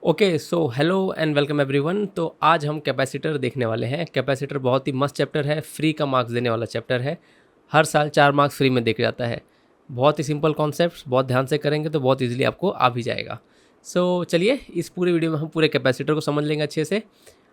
Okay so hello and welcome everyone. तो आज हम कैपेसिटर देखने वाले हैं। कैपेसिटर बहुत ही मस्त चैप्टर है, फ्री का मार्क्स देने वाला चैप्टर है। हर साल 4 मार्क्स फ्री में देख जाता है। बहुत ही सिंपल कॉन्सेप्ट्स, बहुत ध्यान से करेंगे तो बहुत इजीली आपको आ भी जाएगा। सो चलिए इस पूरे वीडियो में हम पूरे कैपेसिटर को समझ लेंगे अच्छे से।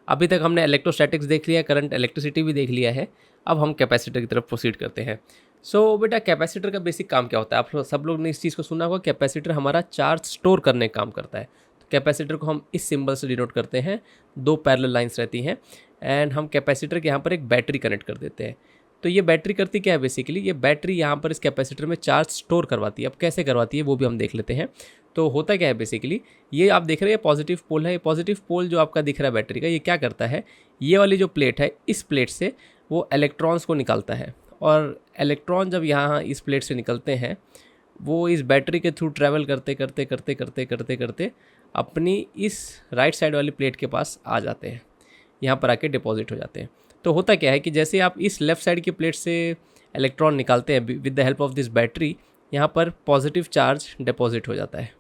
अभी तक हमने इलेक्ट्रोस्टैटिक्स देख लिया, करंट इलेक्ट्रिसिटी भी देख लिया है। अब हम कैपेसिटर की तरफ प्रोसीड करते हैं। सो बेटा कैपेसिटर का बेसिक काम क्या होता है? सब लोग ने इस चीज़ को सुना होगा। कैपेसिटर हमारा चार्ज स्टोर करने का काम करता है। कैपेसिटर को हम इस सिंबल से डिनोट करते हैं। 2 पैरेलल लाइंस रहती हैं एंड हम कैपेसिटर के यहाँ पर एक बैटरी कनेक्ट कर देते हैं। तो ये बैटरी करती क्या है? बेसिकली ये बैटरी यहाँ पर इस कैपेसिटर में चार्ज स्टोर करवाती है। अब कैसे करवाती है वो भी हम देख लेते हैं। तो होता क्या है बेसिकली, ये आप देख रहे हैं पॉजिटिव पोल है। ये पॉजिटिव पोल जो आपका दिख रहा है बैटरी का, ये क्या करता है, ये वाली जो प्लेट है, इस प्लेट से वो इलेक्ट्रॉन्स को निकालता है। और इलेक्ट्रॉन जब यहाँ इस प्लेट से निकलते हैं, वो इस बैटरी के थ्रू ट्रैवल करते करते करते करते करते करते अपनी इस राइट साइड वाली प्लेट के पास आ जाते हैं, यहाँ पर आके डिपॉजिट हो जाते हैं। तो होता क्या है कि जैसे आप इस लेफ़्ट साइड की प्लेट से इलेक्ट्रॉन निकालते हैं with the help of this battery, यहाँ पर पॉजिटिव चार्ज डिपॉजिट हो जाता है।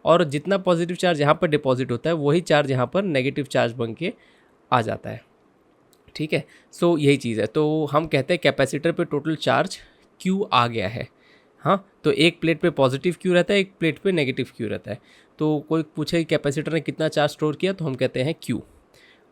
और जितना पॉजिटिव चार्ज यहाँ पर डिपॉजिट होता है, वही चार्ज यहाँ पर नेगेटिव चार्ज बन के आ जाता है। ठीक है, सो यही चीज़ है। तो हम कहते हैं कैपेसिटर पे टोटल चार्ज Q आ गया है। हाँ, तो एक प्लेट पे पॉजिटिव क्यू रहता है, एक प्लेट पे नेगेटिव क्यू रहता है। तो कोई पूछे कि कैपेसिटर ने कितना चार्ज स्टोर किया, तो हम कहते हैं क्यू।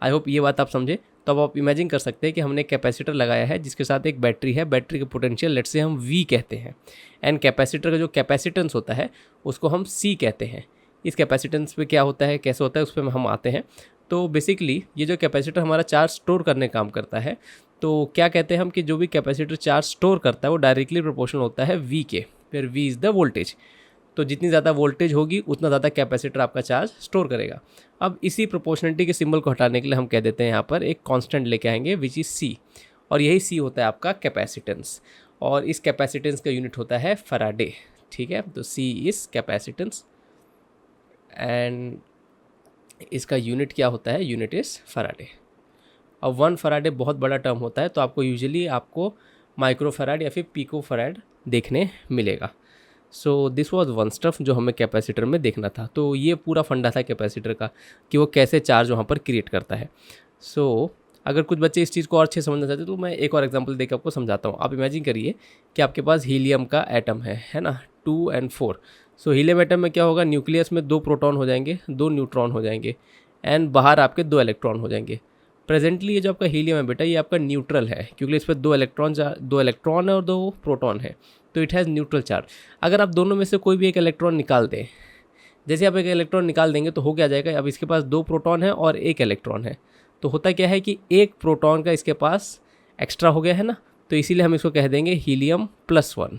आई होप ये बात आप समझे। तो अब आप इमेजिन कर सकते हैं कि हमने कैपेसिटर लगाया है जिसके साथ एक बैटरी है। बैटरी का पोटेंशियल लेट से हम वी कहते हैं एंड कैपेसिटर का जो कैपेसिटेंस होता है उसको हम सी कहते हैं। इस कैपेसिटेंस पे क्या होता है, कैसे होता है, उस पर हम आते हैं। तो बेसिकली ये जो कैपेसिटर हमारा चार्ज स्टोर करने काम करता है, तो क्या कहते हैं हम कि जो भी कैपेसिटर चार्ज स्टोर करता है वो डायरेक्टली प्रोपोर्शनल होता है वी के, फिर वी इज़ द वोल्टेज। तो जितनी ज़्यादा वोल्टेज होगी उतना ज़्यादा कैपेसिटर आपका चार्ज स्टोर करेगा। अब इसी प्रोपोर्शनलिटी के सिंबल को हटाने के लिए हम कह देते हैं यहाँ पर एक कांस्टेंट लेके आएंगे विच इज़ सी, और यही सी होता है आपका कैपेसिटेंस। और इस कैपेसिटेंस का यूनिट होता है फराडे। ठीक है, तो सी इज़ कैपेसिटेंस एंड इसका यूनिट क्या होता है, यूनिट इज़ फराडे। अब 1 फराडे बहुत बड़ा टर्म होता है, तो आपको यूजुअली आपको माइक्रो फराड या फिर पिको फराड देखने मिलेगा। So this was one stuff जो हमें कैपेसिटर में देखना था। तो ये पूरा फंडा था कैपेसिटर का कि वो कैसे चार्ज वहाँ पर क्रिएट करता है। सो अगर कुछ बच्चे इस चीज़ को और अच्छे समझना चाहते हैं तो मैं एक और एग्जांपल देकर आपको समझाता हूँ। आप इमेजिन करिए कि आपके पास हीलियम का एटम है ना, 2 और 4। सो हीलियम एटम में क्या होगा, न्यूक्लियस में 2 प्रोटॉन हो जाएंगे, 2 न्यूट्रॉन हो जाएंगे एंड बाहर आपके 2 इलेक्ट्रॉन हो जाएंगे। प्रेजेंटली ये जो आपका हीलियम है बेटा, ये आपका न्यूट्रल है क्योंकि इस पर 2 इलेक्ट्रॉन है और 2 प्रोटॉन है, तो इट हैज़ न्यूट्रल चार्ज। अगर आप दोनों में से कोई भी एक इलेक्ट्रॉन निकाल दें, जैसे आप एक इलेक्ट्रॉन निकाल देंगे तो हो क्या जाएगा, अब इसके पास 2 प्रोटॉन है और 1 इलेक्ट्रॉन है, तो होता क्या है कि 1 प्रोटॉन का इसके पास एक्स्ट्रा हो गया है ना, तो इसीलिए हम इसको कह देंगे हीलियम +1।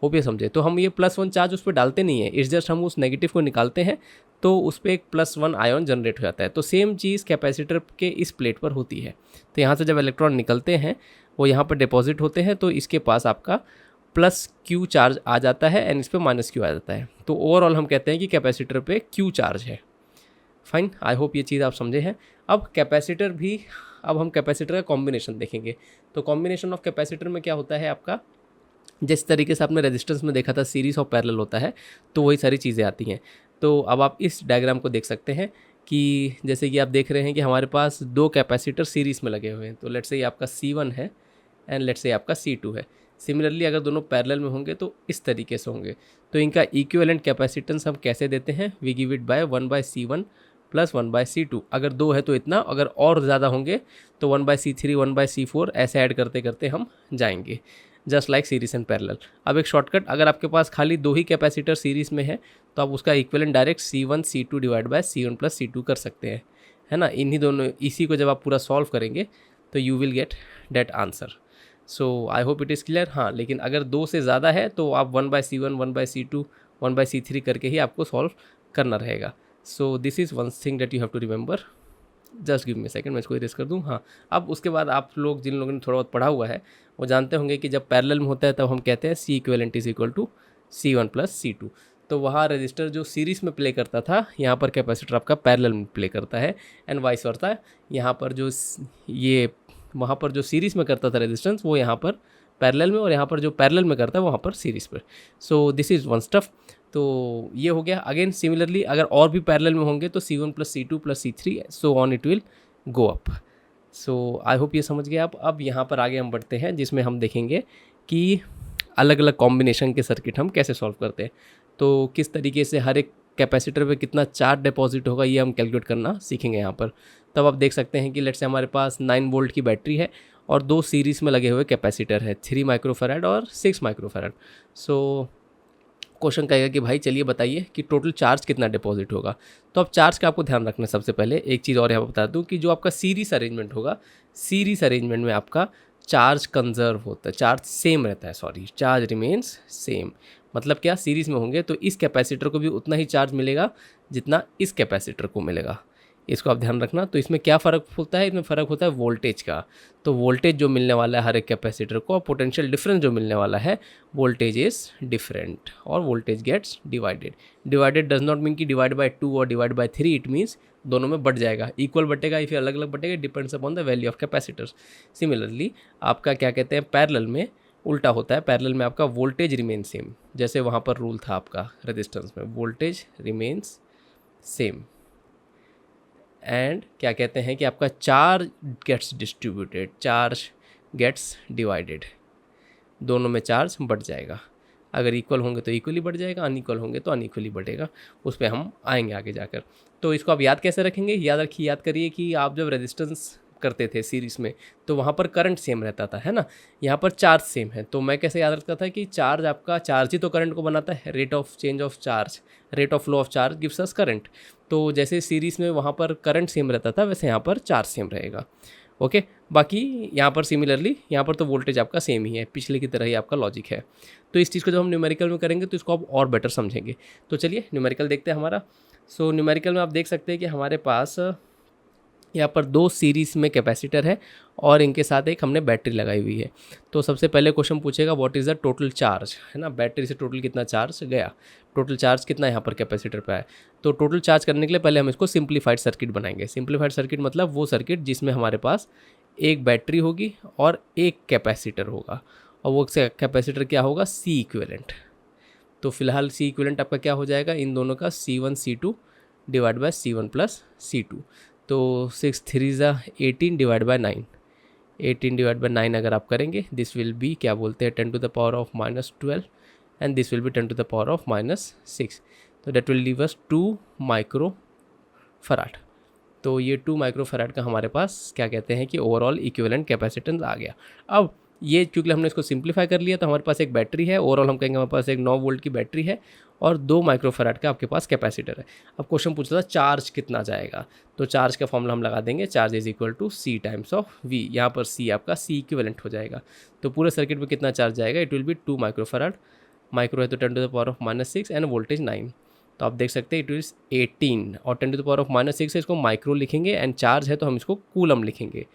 होप ये समझे। तो हम ये +1 चार्ज उस पर डालते नहीं है, इट्स जस्ट हम उस नेगेटिव को निकालते हैं तो उस पर एक +1 आयन जनरेट हो जाता है। तो सेम चीज़ कैपेसिटर के इस प्लेट पर होती है। तो यहाँ से जब इलेक्ट्रॉन निकलते हैं वो यहाँ पर डिपॉजिट होते हैं, तो इसके पास आपका +Q चार्ज आ जाता है एंड इस पर -Q आ जाता है। तो ओवरऑल हम कहते हैं कि कैपेसिटर पे Q चार्ज है। फाइन, आई होप ये चीज़ आप समझे हैं। अब हम कैपेसिटर का कॉम्बिनेशन देखेंगे। तो कॉम्बिनेशन ऑफ कैपेसिटर में क्या होता है आपका, जिस तरीके से आपने रेजिस्टेंस में देखा था सीरीज और पैरेलल होता है, तो वही सारी चीज़ें आती हैं। तो अब आप इस डायग्राम को देख सकते हैं कि जैसे कि आप देख रहे हैं कि हमारे पास 2 कैपेसिटर सीरीज़ में लगे हुए हैं। तो लेट्स से ये आपका C1 है एंड लेट्स से आपका C2 है। सिमिलरली अगर दोनों पैरेलल में होंगे तो इस तरीके से होंगे। तो इनका इक्विवेलेंट कैपेसिटेंस हम कैसे देते हैं, we give it by 1/C1 + 1/C2। अगर 2 है तो इतना, अगर और ज़्यादा होंगे तो 1/C3 1/C4 ऐसे ऐड करते करते हम जाएंगे, just like series and parallel. अब एक शॉर्टकट, अगर आपके पास खाली 2 ही कैपेसिटर सीरीज में है तो आप उसका equivalent direct C1 C2 divide by C1 + C2 कर सकते हैं, है ना। इन्हीं दोनों इसी को जब आप पूरा सॉल्व करेंगे तो you will get that answer. So I hope it is clear. हाँ, लेकिन अगर 2 से ज़्यादा है तो आप 1/C1 1/C2 1/C3 करके ही आपको सॉल्व करना रहेगा। So this is one thing that you have to remember. Just give me second, मैं इसको इरेज कर दूँ। हाँ, अब उसके बाद आप लोग जिन लोगों ने थोड़ा बहुत पढ़ा हुआ है वो जानते होंगे कि जब पैरेलल में होता है तब हम कहते हैं C equivalent is equal to C1 + C2। तो वहाँ रजिस्टर जो सीरीज़ में प्ले करता था, यहाँ पर कैपेसिटर आपका पैरेलल में प्ले करता है एंड वाइस वर्सा। यहाँ पर जो ये वहाँ पर जो सीरीज़ में करता था रेजिस्टेंस, वो यहाँ पर पैरेलल में, और यहाँ पर जो पैरेलल में करता है वहाँ पर सीरीज़ पर। सो दिस इज़ वन स्टफ। तो ये हो गया। अगेन सिमिलरली अगर और भी पैरेलल में होंगे तो C1 plus C2 plus C3 so on it will go up. So I hope ये समझ गए आप। अब यहाँ पर आगे हम बढ़ते हैं जिसमें हम देखेंगे कि अलग अलग कॉम्बिनेशन के सर्किट हम कैसे सॉल्व करते हैं। तो किस तरीके से हर एक कैपेसिटर पे कितना चार्ज डिपॉजिट होगा ये हम कैलकुलेट करना सीखेंगे यहाँ पर। तब आप देख सकते हैं कि लेट्स से हमारे पास 9 वोल्ट की बैटरी है और 2 सीरीज़ में लगे हुए कैपेसिटर है, 3 माइक्रोफैराड और 6 माइक्रोफैराड। सो क्वेश्चन कहेगा कि भाई चलिए बताइए कि टोटल चार्ज कितना डिपॉजिट होगा। तो अब चार्ज का आपको ध्यान रखना है। सबसे पहले एक चीज़ और यहाँ पर बता दूँ कि जो आपका सीरीज अरेंजमेंट होगा, सीरीज अरेंजमेंट में आपका चार्ज कंजर्व होता है, चार्ज सेम रहता है, सॉरी चार्ज रिमेन्स सेम। मतलब क्या, सीरीज़ में होंगे तो इस कैपेसिटर को भी उतना ही चार्ज मिलेगा जितना इस कैपेसिटर को मिलेगा। इसको आप ध्यान रखना। तो इसमें क्या फ़र्क होता है, इसमें फ़र्क होता है वोल्टेज का। तो वोल्टेज जो मिलने वाला है हर एक कैपेसिटर को और पोटेंशियल डिफरेंस जो मिलने वाला है, वोल्टेज इज़ डिफरेंट और voltage gets divided. Divided does not mean कि डिवाइड बाय 2 और डिवाइड बाय 3, इट मीन्स दोनों में बढ़ जाएगा, इक्वल बटेगा या फिर अलग अलग बटेगा, depends upon the value of capacitors. Similarly आपका क्या कहते हैं, पैरेलल में उल्टा होता है। पैरेलल में आपका वोल्टेज रिमेन सेम, जैसे वहाँ पर रूल था आपका रेजिस्टेंस में, वोल्टेज रिमेन्स सेम। एंड क्या कहते हैं कि आपका charge gets distributed, charge gets divided, दोनों में चार्ज बढ़ जाएगा। अगर इक्वल होंगे तो इक्वली बढ़ जाएगा, अनइक्वल होंगे तो अनइक्वली बढ़ेगा। उस पर हम आएंगे आगे जाकर। तो इसको आप याद कैसे रखेंगे, याद करिए कि आप जब रेजिस्टेंस करते थे सीरीज़ में तो वहाँ पर करंट सेम रहता था, है ना। यहाँ पर चार्ज सेम है, तो मैं कैसे याद रखता था कि चार्ज आपका, चार्ज ही तो करंट को बनाता है। Rate of change of charge, rate of flow of charge gives us current. तो जैसे सीरीज़ में वहाँ पर करंट सेम रहता था, वैसे यहाँ पर चार्ज सेम रहेगा। ओके, बाकी यहाँ पर सिमिलरली यहाँ पर तो वोल्टेज आपका सेम ही है, पिछले की तरह ही आपका लॉजिक है। तो इस चीज़ को जब हम न्यूमेरिकल में करेंगे तो इसको आप और बेटर समझेंगे। तो चलिए न्यूमेरिकल देखते हैं हमारा। सो न्यूमेरिकल में आप देख सकते हैं कि हमारे पास यहाँ पर 2 सीरीज़ में कैपेसिटर है और इनके साथ एक हमने बैटरी लगाई हुई है। तो सबसे पहले क्वेश्चन पूछेगा what is the total charge, है ना, बैटरी से टोटल कितना चार्ज गया, टोटल चार्ज कितना यहाँ पर कैपेसिटर पे है। तो टोटल चार्ज करने के लिए पहले हम इसको सिंप्लीफाइड सर्किट बनाएंगे। सिंप्लीफाइड सर्किट मतलब वो सर्किट जिसमें हमारे पास एक बैटरी होगी और एक कैपेसिटर होगा, और वो कैपेसिटर क्या होगा, सी इक्विवेलेंट। तो फिलहाल सी इक्विवेलेंट आपका क्या हो जाएगा, इन दोनों का C1 C2 divide by C1 plus C2। तो 6 3 18 डिवाइड बाय 9, 18 डिवाइड बाय 9 अगर आप करेंगे, दिस विल बी क्या बोलते हैं 10 to the power of -12 and this will be 10 to the power of -6। तो that will leave us 2 micro farad. तो ये 2 माइक्रो फराड का हमारे पास क्या कहते हैं कि ओवरऑल इक्विवेलेंट कैपेसिटेंस आ गया। अब ये क्योंकि हमने इसको सिंप्लीफाई कर लिया तो हमारे पास एक बैटरी है, ओवरऑल हम कहेंगे हमारे पास एक 9 वोल्ट की बैटरी है और 2 माइक्रो फराड का आपके पास कैपेसिटर है। अब क्वेश्चन पूछता था चार्ज कितना जाएगा, तो चार्ज का फॉर्मूला हम लगा देंगे, charge is equal to C times of V। यहाँ पर C आपका C इक्विवेलेंट हो जाएगा। तो पूरे सर्किट में कितना चार्ज जाएगा, it will be 2 micro farad, micro है तो 10 to the power of -6 and voltage 9। तो आप देख सकते हैं इट इज़ 18 और 10 टू द पावर ऑफ -6 है, इसको माइक्रो लिखेंगे एंड चार्ज है तो हम इसको कूलम लिखेंगे।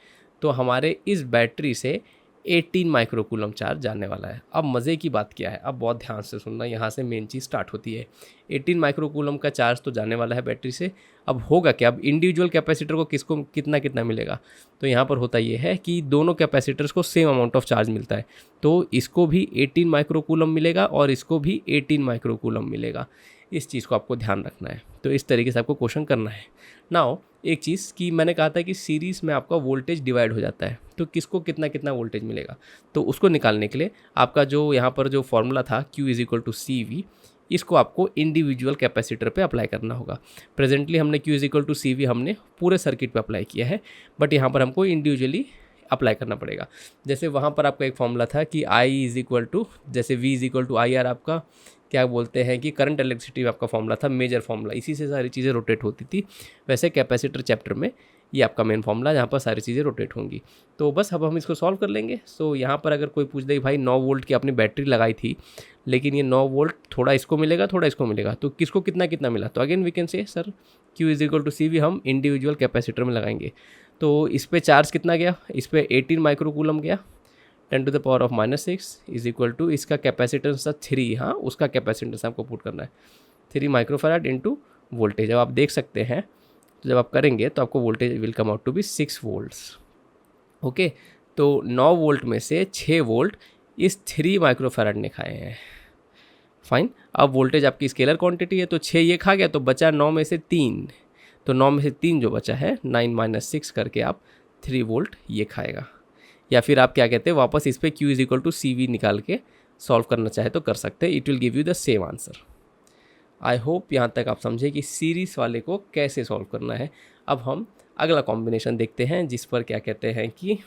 तो हमारे इस बैटरी से 18 माइक्रो कूलम चार्ज जाने वाला है। अब मज़े की बात क्या है, अब बहुत ध्यान से सुनना, यहाँ से मेन चीज़ स्टार्ट होती है। 18 माइक्रो कूलम का चार्ज तो जाने वाला है बैटरी से। अब होगा क्या, अब इंडिविजुअल कैपेसिटर को किसको कितना कितना मिलेगा, तो यहाँ पर होता ये है कि दोनों कैपेसिटर्स को सेम अमाउंट ऑफ चार्ज मिलता है। तो इसको भी 18 माइक्रो कूलम मिलेगा और इसको भी 18 माइक्रो कूलम मिलेगा। इस चीज़ को आपको ध्यान रखना है। तो इस तरीके से आपको क्वेश्चन करना है। नाउ एक चीज़ कि मैंने कहा था कि सीरीज़ में आपका वोल्टेज डिवाइड हो जाता है, तो किसको कितना कितना वोल्टेज मिलेगा, तो उसको निकालने के लिए आपका जो यहाँ पर जो फॉर्मूला था Q is equal to CV, इसको आपको इंडिविजुअल कैपेसिटर पे अप्लाई करना होगा। प्रेजेंटली हमने Q is equal to CV हमने पूरे सर्किट पे अप्लाई किया है, बट यहाँ पर हमको इंडिविजुअली अप्लाई करना पड़ेगा। जैसे वहाँ पर आपका एक फॉर्मूला था कि I इज इक्वल टू, जैसे V is equal to IR, आपका क्या बोलते हैं कि करंट इलेक्ट्रिसिटी आपका फॉर्मूला था, मेजर फॉर्मूला, इसी से सारी चीज़ें रोटेट होती थी। वैसे कैपेसिटर चैप्टर में ये आपका मेन फॉर्मूला, जहाँ पर सारी चीज़ें रोटेट होंगी। तो बस अब हम इसको सॉल्व कर लेंगे। सो यहाँ पर अगर कोई पूछ दे भाई 9 वोल्ट की आपने बैटरी लगाई थी, लेकिन ये 9 वोल्ट थोड़ा इसको मिलेगा थोड़ा इसको मिलेगा, तो किसको कितना कितना मिला, तो again we can say sir Q is equal to CV हम इंडिविजुअल कैपेसिटर में लगाएंगे। तो इस पर चार्ज कितना गया, इस पर 18 माइक्रो कूलम गया, 10 to the power of -6 is equal to इसका कैपेसिटेंस था 3, हाँ उसका कैपेसिटेंस आपको पुट करना है 3 माइक्रोफैराड इनटू वोल्टेज। अब आप देख सकते हैं तो जब आप करेंगे तो आपको voltage will come out to be 6 volts. Okay, तो 9 वोल्ट में से 6 वोल्ट इस 3 माइक्रोफैराड ने खाए हैं, फाइन। अब वोल्टेज आपकी स्केलर क्वांटिटी है, तो 6 ये खा गया, तो बचा 9 में से 3, तो 9 में से 3 जो बचा है 9 माइनस 6 करके आप 3 वोल्ट ये खाएगा। या फिर आप क्या कहते हैं, वापस इस पर Q is equal to C V निकाल के सॉल्व करना चाहे तो कर सकते हैं, it will give you the same answer. I hope यहाँ तक आप समझे कि सीरीज वाले को कैसे सॉल्व करना है। अब हम अगला कॉम्बिनेशन देखते हैं जिस पर क्या कहते हैं कि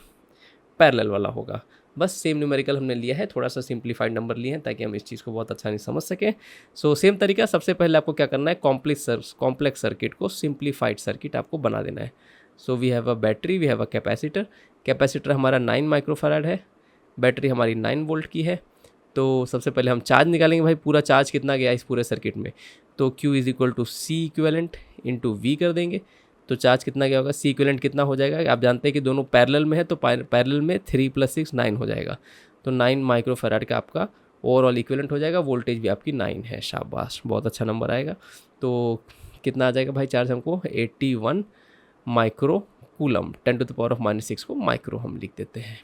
पैरेलल वाला होगा। बस सेम न्यूमेरिकल हमने लिया है, थोड़ा सा सिंप्लीफाइड नंबर लिए हैं ताकि हम इस चीज़ को बहुत आसानी से समझ सकें। सो सेम तरीका, सबसे पहले आपको क्या करना है, कॉम्प्लेक्स सर्किट को सिंप्लीफाइड सर्किट आपको बना देना है। So we have a battery, we have a capacitor. Capacitor हमारा 9 माइक्रोफैराड है, बैटरी हमारी 9 वोल्ट की है। तो सबसे पहले हम चार्ज निकालेंगे, भाई पूरा चार्ज कितना गया इस पूरे सर्किट में, तो Q is equal to C equivalent into V कर देंगे। तो चार्ज कितना गया होगा, सी इक्विवेलेंट कितना हो जाएगा, आप जानते हैं कि दोनों पैरेलल में है, तो पैरेलल में 3 + 6 9 हो जाएगा। तो 9 माइक्रोफैराड का आपका ओवरऑल इक्विवेलेंट हो जाएगा। वोल्टेज भी आपकी 9 है, शाबाश, बहुत अच्छा नंबर आएगा। तो कितना आ जाएगा भाई चार्ज हमको, 81 माइक्रो कूलम, 10⁻⁻6 को माइक्रो हम लिख देते हैं।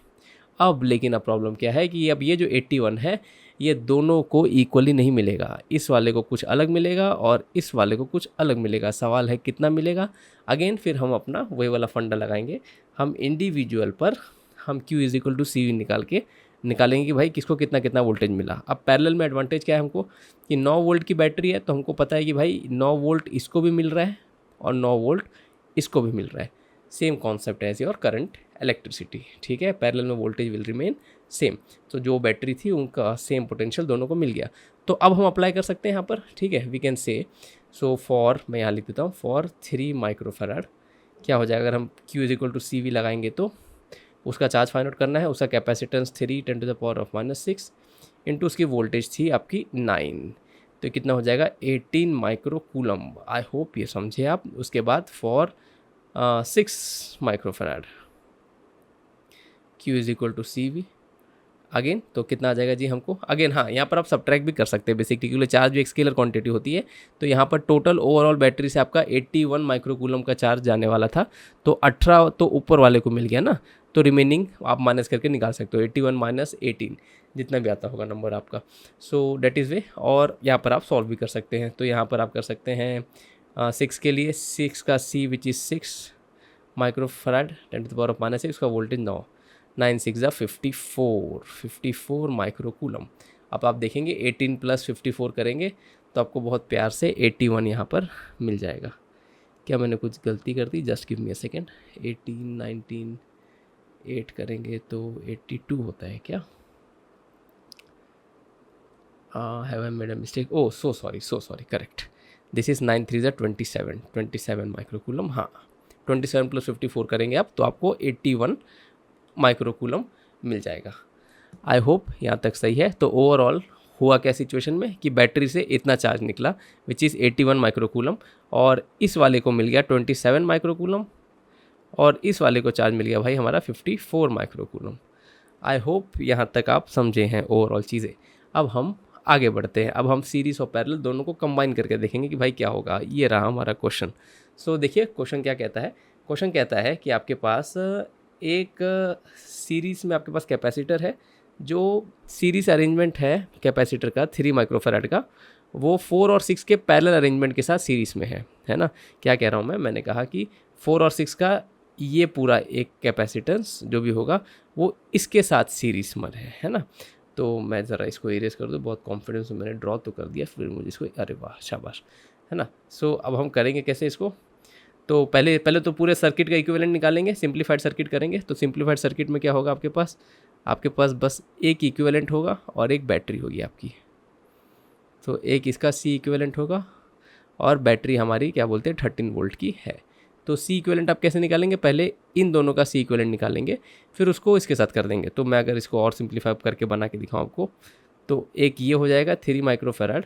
अब लेकिन अब प्रॉब्लम क्या है कि अब ये जो 81 है ये दोनों को इक्वली नहीं मिलेगा, इस वाले को कुछ अलग मिलेगा और इस वाले को कुछ अलग मिलेगा। सवाल है कितना मिलेगा। अगेन फिर हम अपना वही वाला फंडा लगाएंगे, हम इंडिविजुअल पर हम Q is equal to C V निकालेंगे कि भाई किसको कितना कितना वोल्टेज मिला। अब पैरेलल में एडवांटेज क्या है हमको कि 9 वोल्ट की बैटरी है, तो हमको पता है कि भाई 9 वोल्ट इसको भी मिल रहा है और 9 वोल्ट इसको भी मिल रहा है। सेम कॉन्सेप्ट है एज योर करंट इलेक्ट्रिसिटी, ठीक है। पैरेलल में वोल्टेज विल रिमेन सेम, तो जो बैटरी थी उनका सेम पोटेंशियल दोनों को मिल गया। तो अब हम अप्लाई कर सकते हैं यहाँ पर, ठीक है। वी कैन से, सो फॉर, मैं यहाँ लिख देता हूँ, फॉर 3 माइक्रोफैराड क्या हो जाएगा, अगर हम Q is equal to C V लगाएंगे तो उसका चार्ज फाइंड आउट करना है, उसका कैपेसिटेंस 3 10⁻⁻6 इंटू उसकी वोल्टेज थी आपकी 9, तो कितना हो जाएगा 18 माइक्रो कूलम। आई होप ये समझे आप। उसके बाद for 6 microfarad Q is equal to C V again, तो कितना आ जाएगा जी हमको, अगेन हाँ यहाँ पर आप सब्ट्रैक्ट भी कर सकते हैं बेसिकली, क्योंकि चार्ज भी एक स्केलर क्वांटिटी होती है। तो यहाँ पर टोटल ओवरऑल बैटरी से आपका 81 माइक्रोकूलम का चार्ज जाने वाला था, तो 18 तो ऊपर वाले को मिल गया ना, तो रिमेनिंग आप माइनस करके निकाल सकते हो, 81 माइनस 18 जितना भी आता होगा नंबर आपका। सो डेट इज़ वे, और यहाँ पर आप सॉल्व भी कर सकते हैं। तो यहाँ पर आप कर सकते हैं 6 के लिए, 6 का C विच इज़ 6 माइक्रोफैराड 10⁻⁻6, उसका वोल्टेज 9, 9 6 ज़ा 54 माइक्रोकूलम। अब आप देखेंगे 18 + 54 करेंगे तो आपको बहुत प्यार से 81 यहाँ पर मिल जाएगा। क्या मैंने कुछ गलती कर दी, just give me a second. 18 19 8 करेंगे तो 82 होता है क्या, have I made a mistake, oh so sorry, correct, this is 9 3 ज़ा 27 माइक्रोकूलम। हाँ 27 + 54 करेंगे आप तो आपको 81 माइक्रोकूलम मिल जाएगा। आई होप यहाँ तक सही है। तो ओवरऑल हुआ क्या सिचुएशन में कि बैटरी से इतना चार्ज निकला विच इज़ 81 माइक्रोकूलम, और इस वाले को मिल गया 27 माइक्रोकूलम, और इस वाले को चार्ज मिल गया भाई हमारा 54 माइक्रोकूलम। आई होप यहाँ तक आप समझे हैं ओवरऑल चीज़ें। अब हम आगे बढ़ते हैं, अब हम सीरीज़ और पैरेलल दोनों को कंबाइन करके देखेंगे कि भाई क्या होगा। ये रहा हमारा क्वेश्चन। सो देखिए क्वेश्चन क्या कहता है, क्वेश्चन कहता है कि आपके पास एक सीरीज़ में आपके पास कैपेसिटर है, जो सीरीज़ अरेंजमेंट है कैपेसिटर का 3 माइक्रोफैराड का, वो 4 और 6 के पैरेलल अरेंजमेंट के साथ सीरीज़ में है ना। क्या कह रहा हूँ मैंने कहा कि 4 और 6 का ये पूरा एक कैपेसिटेंस जो भी होगा वो इसके साथ सीरीज़ में है ना। तो मैं ज़रा इसको इरेज कर दूँ, बहुत कॉन्फिडेंस में मैंने ड्रॉ तो कर दिया, फिर मुझे इसको, अरे वाह शाबाश, है ना। सो अब हम करेंगे कैसे इसको, तो पहले तो पूरे सर्किट का इक्विवेलेंट निकालेंगे, सिंप्लीफाइड सर्किट करेंगे। तो सिंप्लीफाइड सर्किट में क्या होगा आपके पास बस एक इक्विवेलेंट होगा और एक बैटरी होगी आपकी। तो एक इसका C इक्विवेलेंट होगा और बैटरी हमारी क्या बोलते हैं 13 वोल्ट की है। तो C इक्विवेलेंट आप कैसे निकालेंगे, पहले इन दोनों का C इक्विवेलेंट निकालेंगे, फिर उसको इसके साथ कर देंगे। तो मैं अगर इसको और सिंप्लीफाई करके बना के दिखाऊँ आपको, तो एक ये हो जाएगा 3 माइक्रोफैराड,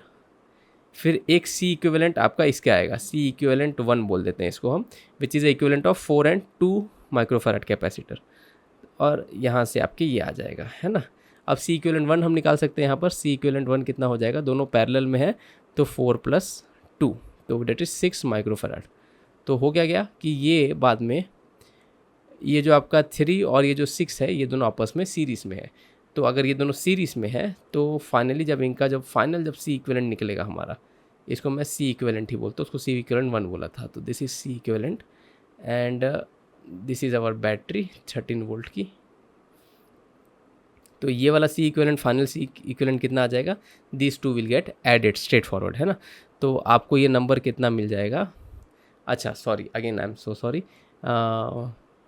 फिर एक C इक्विवेलेंट आपका इसके आएगा, C इक्विवेलेंट 1 बोल देते हैं इसको हम, which is equivalent of 4 and 2 microfarad capacitor, और यहाँ से आपके ये आ जाएगा, है ना। अब C इक्विवेलेंट 1 हम निकाल सकते हैं यहाँ पर। C इक्विवेलेंट 1 कितना हो जाएगा, दोनों पैरेलल में है तो 4 + 2, तो डेट इज़ 6 माइक्रोफैराड। तो हो गया कि ये बाद में ये जो आपका 3 और ये जो 6 है ये दोनों आपस में सीरीज़ में है। तो अगर ये दोनों सीरीज़ में है तो फाइनली जब इनका जब सी इक्विवेलेंट निकलेगा हमारा, इसको मैं सी इक्विवेलेंट ही बोलता हूँ, उसको सी इक्विवेलेंट 1 बोला था, तो this is C equivalent and this is our battery 13 volt की। तो ये वाला C equivalent, final C equivalent कितना आ जाएगा, this two will get added straight forward, है ना। तो आपको ये नंबर कितना मिल जाएगा, अच्छा sorry again I am so sorry,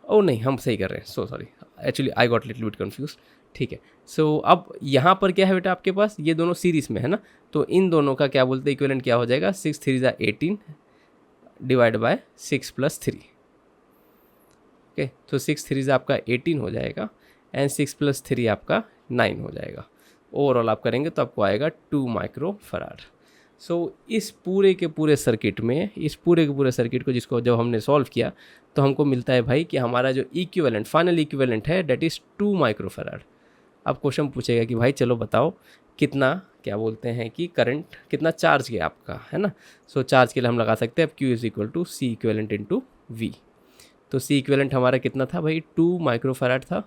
ओ नहीं हम सही कर रहे हैं, so sorry actually I got little bit confuse. ठीक है, सो अब यहाँ पर क्या है बेटा आपके पास, ये दोनों सीरीज़ में है ना, तो इन दोनों का क्या बोलते हैं इक्विवेलेंट क्या हो जाएगा, 6 3 ज़ा 18 डिवाइड बाय 6 + 3। ओके, तो 6 3 ज़ा आपका 18 हो जाएगा एंड 6 + 3 आपका 9 हो जाएगा। ओवरऑल आप करेंगे तो आपको आएगा 2 माइक्रोफराड। सो इस पूरे के पूरे सर्किट में, इस पूरे के पूरे सर्किट को जिसको जब हमने सॉल्व किया तो हमको मिलता है भाई कि हमारा जो इक्विवेलेंट, फाइनल इक्विवेलेंट है डेट इज़ 2 माइक्रोफराड। अब क्वेश्चन पूछेगा कि भाई चलो बताओ कितना, क्या बोलते हैं कि करंट कितना चार्ज गया आपका, है ना। सो चार्ज के लिए हम लगा सकते हैं अब Q = C equivalent into V। तो C इक्विवेलेंट हमारा कितना था भाई, 2 माइक्रोफराड था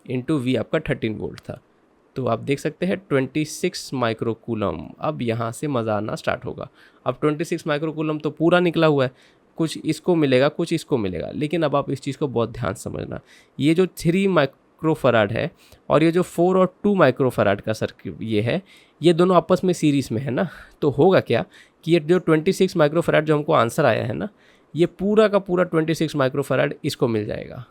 इंटू V आपका 13 वोल्ट था। तो आप देख सकते हैं 26 माइक्रोकूलम। अब यहाँ से मज़ा आना स्टार्ट होगा। अब 26 माइक्रोकूलम तो पूरा निकला हुआ है, कुछ इसको मिलेगा कुछ इसको मिलेगा, लेकिन अब आप इस चीज़ को बहुत ध्यान समझना, ये जो 3 माइक्रोफराड है और ये जो 4 और 2 माइक्रोफराड का सर्किट ये है, ये दोनों आपस में सीरीज़ में है ना। तो होगा क्या कि ये जो 26 माइक्रोफराड जो हमको आंसर आया है ना, ये पूरा का पूरा 26 माइक्रोफराड इसको मिल जाएगा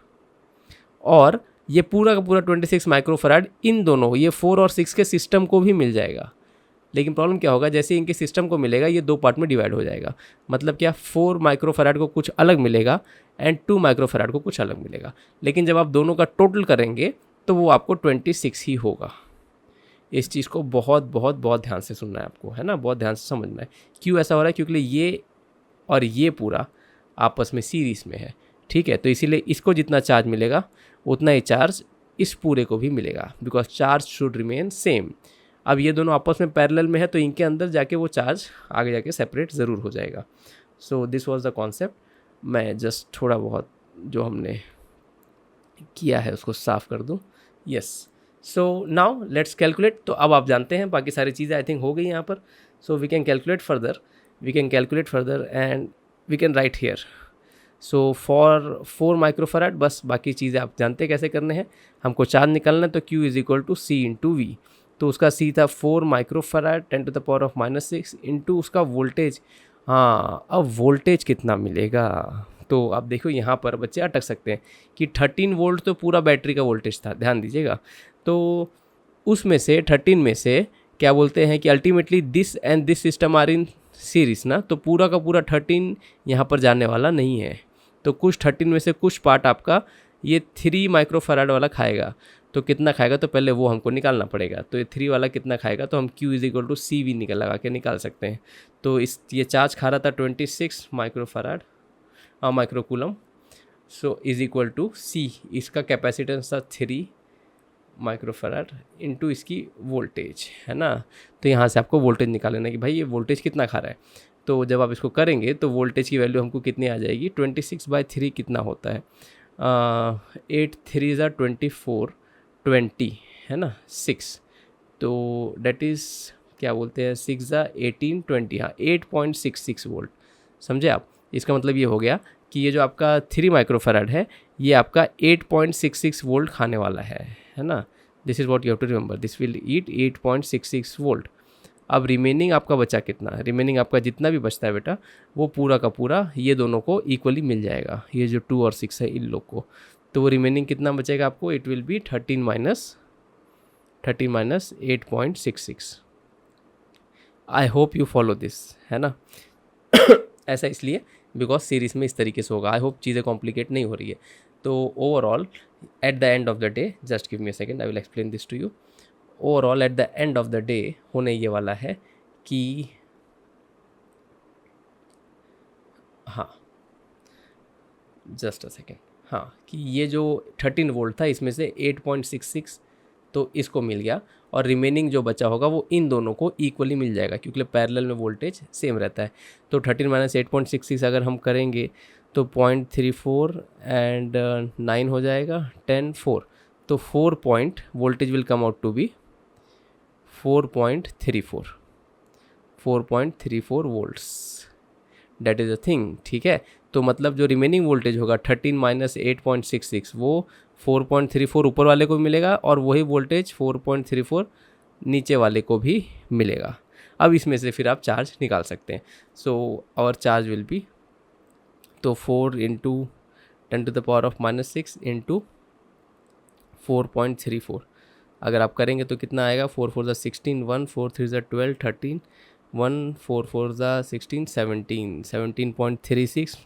और ये पूरा का पूरा 26 माइक्रोफराड इन दोनों, ये 4 और 6 के सिस्टम को भी मिल जाएगा। लेकिन प्रॉब्लम क्या होगा, जैसे इनके सिस्टम को मिलेगा ये 2 पार्ट में डिवाइड हो जाएगा। मतलब क्या, 4 माइक्रोफराड को कुछ अलग मिलेगा एंड 2 माइक्रोफराड को कुछ अलग मिलेगा। लेकिन जब आप दोनों का टोटल करेंगे तो वो आपको 26 ही होगा। इस चीज़ को बहुत बहुत बहुत ध्यान से सुनना है आपको, है ना, बहुत ध्यान से समझना है। क्यों ऐसा हो रहा है, क्योंकि ये और ये पूरा आपस में सीरीज़ में है, ठीक है। तो इसीलिए इसको जितना चार्ज मिलेगा उतना ही चार्ज इस पूरे को भी मिलेगा, because charge should remain same. अब ये दोनों आपस में पैरेलल में है तो इनके अंदर जाके वो चार्ज आगे जाके सेपरेट ज़रूर हो जाएगा। So this was the concept. मैं जस्ट थोड़ा बहुत जो हमने किया है उसको साफ कर दूं। Yes, so now let's calculate. तो अब आप जानते हैं बाकी सारी चीज़ें आई थिंक हो गई यहाँ पर। So we can calculate further and we can write here. So for 4 microfarad, बस बाकी चीज़ें आप जानते हैं कैसे करने हैं। हमको चार्ज निकालना है तो Q = C × V। तो उसका C था 4 माइक्रोफराड 10⁻⁻6 इंटू उसका वोल्टेज। हाँ, अब वोल्टेज कितना मिलेगा, तो आप देखो यहाँ पर बच्चे अटक सकते हैं कि 13 वोल्ट तो पूरा बैटरी का वोल्टेज था, ध्यान दीजिएगा। तो उसमें से 13 में से क्या बोलते हैं कि ultimately this and this system are in series ना, तो पूरा का पूरा 13 यहाँ पर जाने वाला नहीं है। तो कुछ 13 में से कुछ पार्ट आपका ये 3 माइक्रोफराड वाला खाएगा। तो कितना खाएगा, तो पहले वो हमको निकालना पड़ेगा। तो ये 3 वाला कितना खाएगा, तो हम Q = CV लगा के निकाल सकते हैं। तो ये चार्ज खा रहा था 26 माइक्रोफराड माइक्रोकूलम। सो = C, इसका कैपेसिटेंस था 3 माइक्रोफराड इंटू इसकी वोल्टेज, है ना। तो यहाँ से आपको वोल्टेज निकालना है कि भाई ये वोल्टेज कितना खा रहा है। तो जब आप इसको करेंगे तो वोल्टेज की वैल्यू हमको कितनी आ जाएगी, 26/3 कितना होता है, 8 3 ज़ा 24 20, है ना, 6। तो डेट इज़ क्या बोलते हैं 6 ज़ा 18 20, हाँ 8.66 वोल्ट। समझे आप, इसका मतलब ये हो गया कि ये जो आपका 3 माइक्रोफराड है ये आपका 8.66 वोल्ट खाने वाला है ना। This is what you have to remember, this will eat 8.66 volt. अब रिमेनिंग आपका बचा कितना, रिमेनिंग आपका जितना भी बचता है बेटा वो पूरा का पूरा ये दोनों को इक्वली मिल जाएगा, ये जो 2 और 6 है इन लोग को। तो वो रिमेनिंग कितना बचेगा आपको, it will B 13 minus 8.66। I hope you follow this, है ना। ऐसा इसलिए बिकॉज सीरीज़ में इस तरीके से होगा। आई होप चीज़ें कॉम्प्लिकेट नहीं हो रही है। तो overall at the end of the day, just give me a second, I will explain this to you. Overall at the end of the day होने ये वाला है कि हाँ जस्ट अ सेकेंड, हाँ कि ये जो 13 वोल्ट था इसमें से 8.66 तो इसको मिल गया और रिमेनिंग जो बचा होगा वो इन दोनों को इक्वली मिल जाएगा क्योंकि पैरेलल में वोल्टेज सेम रहता है। तो 13 माइनस 8.66 अगर हम करेंगे तो 0.34 एंड 9 हो जाएगा, 10 4 तो 4 point voltage will come out to be 4.34 volts, that is a thing, ठीक है। तो मतलब जो रिमेनिंग वोल्टेज होगा 13 माइनस 8.66 वो 4.34 ऊपर वाले को भी मिलेगा और वही वोल्टेज 4.34 नीचे वाले को भी मिलेगा। अब इसमें से फिर आप चार्ज निकाल सकते हैं। So our charge will be, तो 4 इंटू 10⁻⁻6 इंटू 4.34 अगर आप करेंगे तो कितना आएगा, 4 4 16, 1 4 3 12, 13, 1 4 4 16, 17.36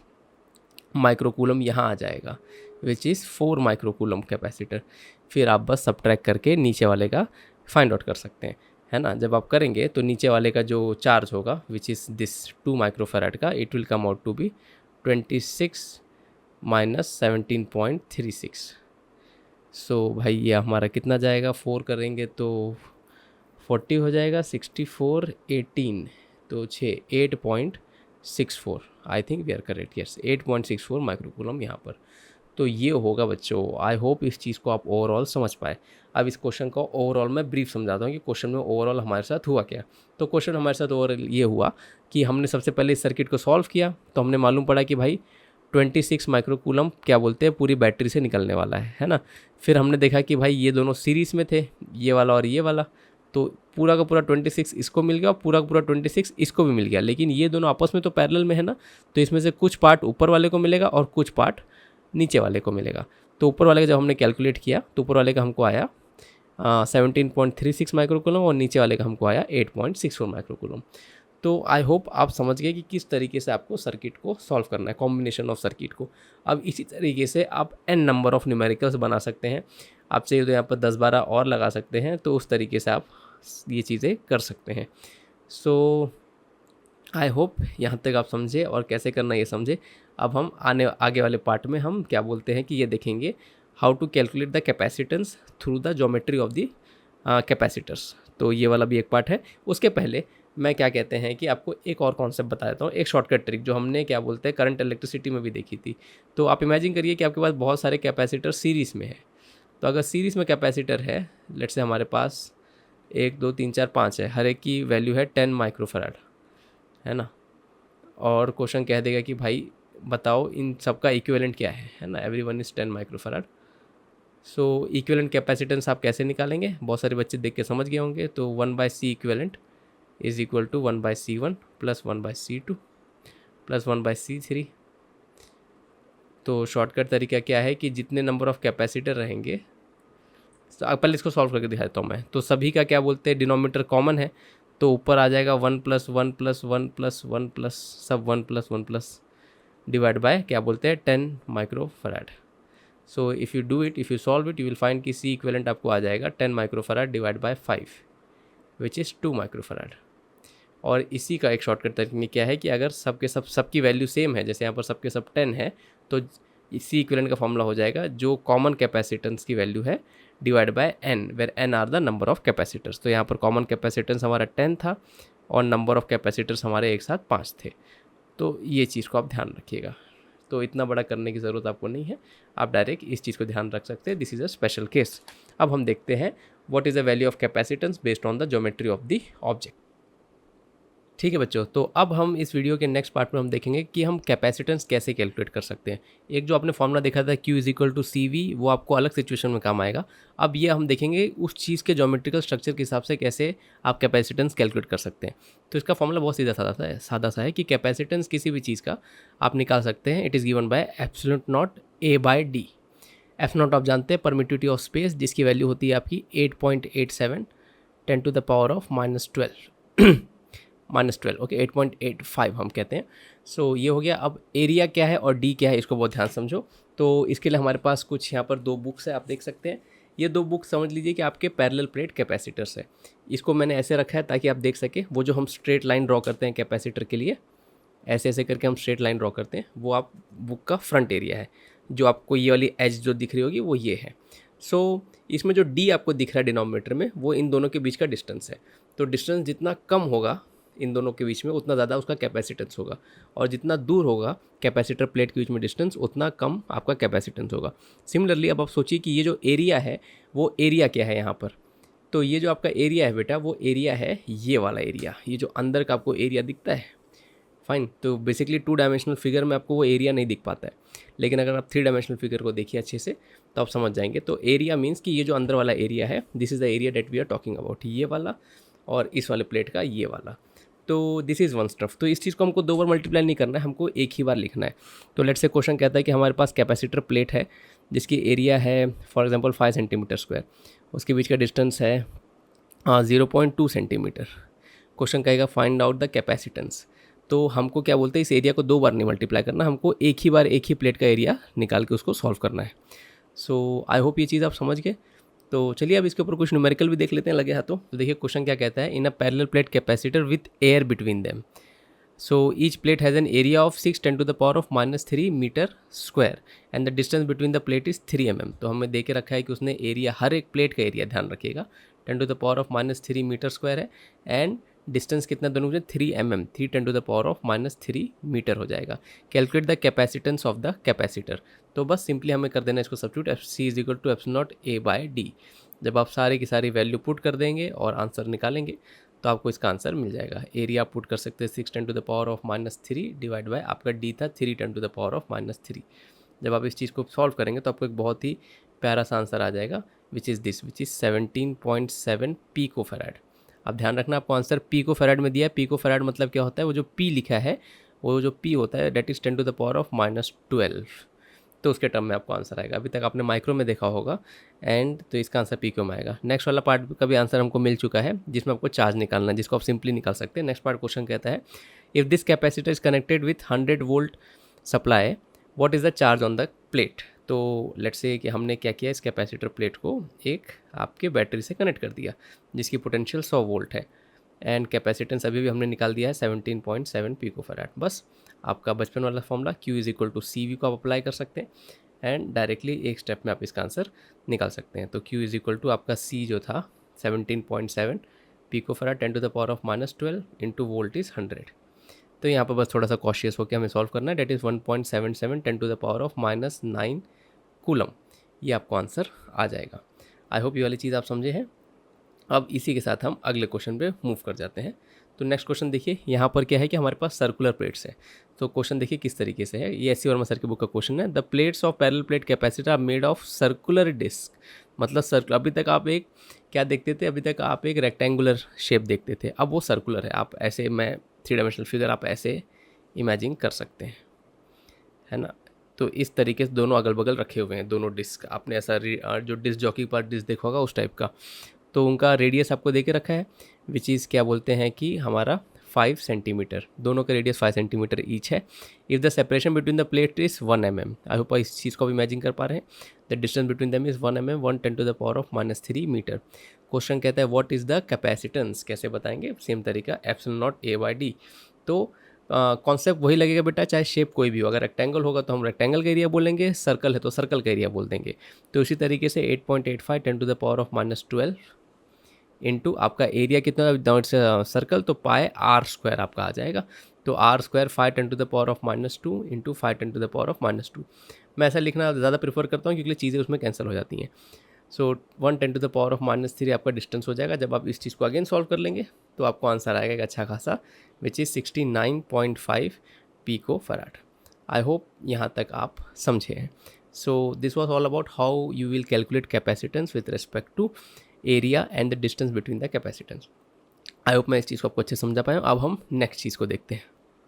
माइक्रोकूलम यहाँ आ जाएगा, विच इज़ 4 माइक्रोकूलम कैपेसिटर। फिर आप बस सब्ट्रैक्ट करके नीचे वाले का फाइंड आउट कर सकते हैं, है ना। जब आप करेंगे तो नीचे वाले का जो चार्ज होगा विच इज़ दिस 2 माइक्रोफैराड का, it will come out to be 26 minus 17.36। So भाई ये हमारा कितना जाएगा, 4 करेंगे तो 40 हो जाएगा, 64 18 तो 8.64, I think we are correct, yes 8.64 microcoulomb यहाँ पर। तो ये होगा बच्चों। आई होप इस चीज़ को आप ओवरऑल समझ पाए। अब इस क्वेश्चन को ओवरऑल मैं ब्रीफ समझाता हूँ कि क्वेश्चन में ओवरऑल हमारे साथ हुआ क्या। तो क्वेश्चन हमारे साथ ओवरऑल ये हुआ कि हमने सबसे पहले इस सर्किट को सॉल्व किया, तो हमने मालूम पड़ा कि भाई 26 माइक्रोकूलम क्या बोलते हैं पूरी बैटरी से निकलने वाला है ना। फिर हमने देखा कि भाई ये दोनों सीरीज़ में थे, ये वाला और ये वाला, तो पूरा का पूरा 26 इसको मिल गया और पूरा का पूरा 26 इसको भी मिल गया, लेकिन ये दोनों आपस में तो पैरेलल में है ना, तो इसमें से कुछ पार्ट ऊपर वाले को मिलेगा और कुछ पार्ट नीचे वाले को मिलेगा। तो ऊपर वाले का जब हमने कैलकुलेट किया तो ऊपर वाले का हमको आया 17.36 माइक्रोकूलम और नीचे वाले का हमको आया 8.64 माइक्रोकूलम। तो आई होप आप समझ गए कि किस तरीके से आपको सर्किट को सॉल्व करना है, कॉम्बिनेशन ऑफ सर्किट को। अब इसी तरीके से आप n नंबर ऑफ न्यूमेरिकल्स बना सकते हैं, आप चाहिए तो यहाँ पर 10-12 और लगा सकते हैं, तो उस तरीके से आप ये चीज़ें कर सकते हैं। सो आई होप यहाँ तक आप समझे और कैसे करना ये समझे। अब हम आगे वाले पार्ट में हम क्या बोलते हैं कि ये देखेंगे how to calculate the capacitance through the geometry of the capacitors. तो ये वाला भी एक पार्ट है। उसके पहले मैं क्या कहते हैं कि आपको एक और कॉन्सेप्ट बता देता हूँ, एक शॉर्टकट ट्रिक जो हमने क्या बोलते हैं करंट इलेक्ट्रिसिटी में भी देखी थी। तो आप इमेजिन करिए कि आपके पास बहुत सारे कैपेसिटर सीरीज़ में है। तो अगर सीरीज़ में कैपेसिटर है, लेट्स से हमारे पास 1 2 3 4 5 है, हर एक की वैल्यू है 10 माइक्रोफैराड, है ना। और क्वेश्चन कह देगा कि भाई बताओ इन सबका इक्विवेलेंट क्या है ना, everyone is 10 microfarad. So equivalent capacitance आप कैसे निकालेंगे, बहुत सारे बच्चे देख के समझ गए होंगे। तो 1/C equivalent is equal to 1/C1 plus 1/C2 plus 1/C3। तो शॉर्टकट तरीका क्या है कि जितने नंबर ऑफ कैपेसिटर रहेंगे, तो पहले इसको सॉल्व करके दिखाता हूँ मैं। तो सभी का क्या बोलते हैं डिनोमिनेटर कॉमन है, तो ऊपर आ जाएगा 1 + 1 + 1 + 1 प्लस सब 1 + 1 प्लस डिवाइड बाय क्या बोलते हैं 10 microfarad. So if you do it, if you solve it, you will find कि सी इक्विवेलेंट आपको आ जाएगा 10 microfarad divide by 5 which is 2 microfarad. और इसी का एक शॉर्टकट तरीके क्या है कि अगर सबकी वैल्यू सेम है, जैसे यहाँ पर सबके सब 10 है, तो इसी इक्विवेलेंट का फॉर्मूला हो जाएगा जो कॉमन कैपेसिटेंस की वैल्यू है divide by n, where n are the number of capacitors. तो यहाँ पर कॉमन कैपेसिटेंस हमारा 10 था और नंबर ऑफ कैपेसिटर्स हमारे एक साथ 5 थे। तो ये चीज़ को आप ध्यान रखिएगा। तो इतना बड़ा करने की ज़रूरत आपको नहीं है, आप डायरेक्ट इस चीज़ को ध्यान रख सकते हैं, this is a special case. अब हम देखते हैं what is the value of capacitance based on the geometry of the object. ठीक है बच्चों, तो अब हम इस वीडियो के नेक्स्ट पार्ट में हम देखेंगे कि हम कैपेसिटेंस कैसे कैलकुलेट कर सकते हैं। एक जो आपने फॉर्मूला देखा था Q = CV, वो आपको अलग सिचुएशन में काम आएगा। अब ये हम देखेंगे उस चीज़ के ज्योमेट्रिकल स्ट्रक्चर के हिसाब से कैसे आप कैपेसिटेंस कैलकुलेट कर सकते हैं। तो इसका फॉर्मूला बहुत सादा सा है कि कैपेसिटेंस किसी भी चीज़ का आप निकाल सकते हैं, it is given by ε0 A/d। f0 आप जानते हैं परमिटिविटी ऑफ स्पेस, जिसकी वैल्यू होती है आपकी 8.87 10⁻⁻12 ओके 8.85 हम कहते हैं। सो ये हो गया। अब एरिया क्या है और डी क्या है, इसको बहुत ध्यान समझो। तो इसके लिए हमारे पास कुछ यहाँ पर 2 बुक्स है, आप देख सकते हैं। ये 2 बुक समझ लीजिए कि आपके पैरेलल प्लेट कैपेसिटर्स है। इसको मैंने ऐसे रखा है ताकि आप देख सकें, वो जो हम स्ट्रेट लाइन ड्रॉ करते हैं कैपेसिटर के लिए, ऐसे ऐसे करके हम स्ट्रेट लाइन ड्रॉ करते हैं, वो आप बुक का फ्रंट एरिया है। जो आपको ये वाली एज जो दिख रही होगी वो ये है। सो इसमें जो डी आपको दिख रहा है डिनोमिनेटर में, वो इन दोनों के बीच का डिस्टेंस है। तो डिस्टेंस जितना कम होगा इन दोनों के बीच में, उतना ज़्यादा उसका कैपेसिटेंस होगा, और जितना दूर होगा कैपेसिटर प्लेट के बीच में डिस्टेंस, उतना कम आपका कैपेसिटेंस होगा। सिमिलरली अब आप सोचिए कि ये जो एरिया है वो एरिया क्या है यहाँ पर। तो ये जो आपका एरिया है बेटा, वो एरिया है ये वाला एरिया, ये जो अंदर का आपको एरिया दिखता है। फाइन, तो बेसिकली 2 डायमेंशनल फिगर में आपको वो एरिया नहीं दिख पाता है, लेकिन अगर आप 3 डायमेंशनल फिगर को देखिए अच्छे से तो आप समझ जाएंगे। तो एरिया मीन्स कि ये जो अंदर वाला एरिया है, this is the area that we are talking about, ये वाला और इस वाले प्लेट का ये वाला। तो दिस इज़ वन स्टफ। तो इस चीज़ को हमको 2 बार मल्टीप्लाई नहीं करना है, हमको एक ही बार लिखना है। तो लेट्स से क्वेश्चन कहता है कि हमारे पास कैपेसिटर प्लेट है जिसकी एरिया है फॉर एग्जांपल 5 सेंटीमीटर स्क्वायर, उसके बीच का डिस्टेंस है 0.2 सेंटीमीटर। क्वेश्चन कहेगा फाइंड आउट द कैपेसिटेंस। तो हमको क्या बोलते हैं, इस एरिया को 2 बार नहीं मल्टीप्लाई करना, हमको एक ही बार एक ही प्लेट का एरिया निकाल के उसको सॉल्व करना है। सो आई होप ये चीज़ आप समझ गए। तो चलिए अब इसके ऊपर कुछ न्यूमेरिकल भी देख लेते हैं लगे हाथों। तो देखिए क्वेश्चन क्या कहता है, in a parallel plate capacitor with air between them, so each plate has an area of 6 10 to the power of -3 meter square and the distance between the plate is 3 mm। तो हमें दे के रखा है कि उसने एरिया, हर एक plate का area ध्यान रखिएगा, 10 to the power of -3 meter square है, एंड डिस्टेंस कितना दोनों में, 3 mm, 3 10 to the power of -3 meter हो जाएगा। Calculate the capacitance of the capacitor. तो बस सिंपली हमें कर देना इसको substitute, FC is equal to ε0A/d। जब आप सारी की सारी वैल्यू पुट कर देंगे और आंसर निकालेंगे तो आपको इसका आंसर मिल जाएगा। एरिया पुट कर सकते हैं 6 10 to the power of -3 divide by आपका डी था 3 10 to the power of -3। जब आप इस चीज़ को सॉल्व करेंगे तो आपको एक बहुत ही प्यारा सा आंसर आ जाएगा, विच इज़ 17.7 पिकोफैराड। अब ध्यान रखना, आपको आंसर पिकोफैराड में दिया है। पिकोफैराड मतलब क्या होता है, वो जो पी लिखा है, वो जो पी होता है that is 10 to the power of -12, तो उसके टर्म में आपको आंसर आएगा। अभी तक आपने माइक्रो में देखा होगा, एंड तो इसका आंसर पिको में आएगा। नेक्स्ट वाला पार्ट का भी आंसर हमको मिल चुका है, जिसमें आपको चार्ज निकालना है, जिसको आप सिंपली निकाल सकते हैं। नेक्स्ट पार्ट क्वेश्चन कहता है, if this capacitor is connected with 100 volt supply, what is the charge on the plate. तो लेट्स से कि हमने क्या किया, इस कैपेसिटर प्लेट को एक आपके बैटरी से कनेक्ट कर दिया जिसकी पोटेंशियल 100 वोल्ट है, एंड कैपेसिटेंस अभी भी हमने निकाल दिया है 17.7 पिकोफैराड। बस आपका बचपन वाला formula Q is equal to CV को आप अप्लाई कर सकते हैं, एंड डायरेक्टली एक स्टेप में आप इसका आंसर निकाल सकते हैं। तो Q इज इक्वल टू आपका C जो था 17.7 picofarad 10 to the power of -12 into volt is 100। तो यहाँ पर बस थोड़ा सा कॉशियस होकर हमें सॉल्व करना है, that is 1.77 10 to the power of -9 coulomb. ये आपको आंसर आ जाएगा। आई होप ये वाली चीज़ आप समझे हैं। अब इसी के साथ हम अगले क्वेश्चन पे मूव कर जाते हैं। तो नेक्स्ट क्वेश्चन देखिए, यहाँ पर क्या है कि हमारे पास सर्कुलर प्लेट्स है। तो क्वेश्चन देखिए किस तरीके से है, ये SC वर्मा सर की बुक का क्वेश्चन है। The plates of parallel plate capacitor are made of circular disc, मतलब सर्कुलर। अभी तक आप एक क्या देखते थे, अभी तक आप एक रेक्टेंगुलर शेप देखते थे, अब वो सर्कुलर है। आप ऐसे, मैं 3 डायमेंशनल फिगर आप ऐसे इमेजिन कर सकते हैं, है ना। तो इस तरीके से दोनों अगल बगल रखे हुए हैं, दोनों डिस्क। आपने ऐसा जो डिस्क जॉकी पर डिस्क देखा होगा उस टाइप का। तो उनका रेडियस आपको दे के रखा है, विच इज़ क्या बोलते हैं कि हमारा 5 सेंटीमीटर, दोनों का रेडियस 5 सेंटीमीटर ईच है। If the separation between the plate is 1 mm, I hope इस चीज़ को भी इमेजिन कर पा रहे हैं। The distance between them is 1 mm, 1 10 to the power of -3 meter. Question कहता है व्हाट इज़ द कैपेसिटेंस, कैसे बताएंगे, सेम तरीका ε0A/d। तो कॉन्सेप्ट वही लगेगा बेटा, चाहे शेप कोई भी हो। अगर रेक्टेंगल होगा तो हम रेक्टेंगल का एरिया बोलेंगे, सर्कल है तो सर्कल का एरिया बोल देंगे। तो इसी तरीके से 8.85 10 to the power of -12 into आपका एरिया कितना सर्कल, तो पाई r² आपका आ जाएगा। तो r² 5 10 to the power of -2 into 5 10 to the power of -2। मैं ऐसा लिखना ज़्यादा प्रेफर करता हूँ क्योंकि चीज़ें उसमें कैंसिल हो जाती हैं। सो 1 10 to the power of -3 आपका डिस्टेंस हो जाएगा। जब आप इस चीज़ को अगेन सॉल्व कर लेंगे तो आपको आंसर आएगा एक अच्छा खासा, which is 69.5 picofarad. I hope यहाँ तक आप समझे हैं। So this was all about how you will calculate capacitance with respect to area and the distance between the capacitance. I hope मैं इस चीज़ को आपको अच्छे समझा पाया हूँ। अब हम नेक्स्ट चीज़ को देखते हैं।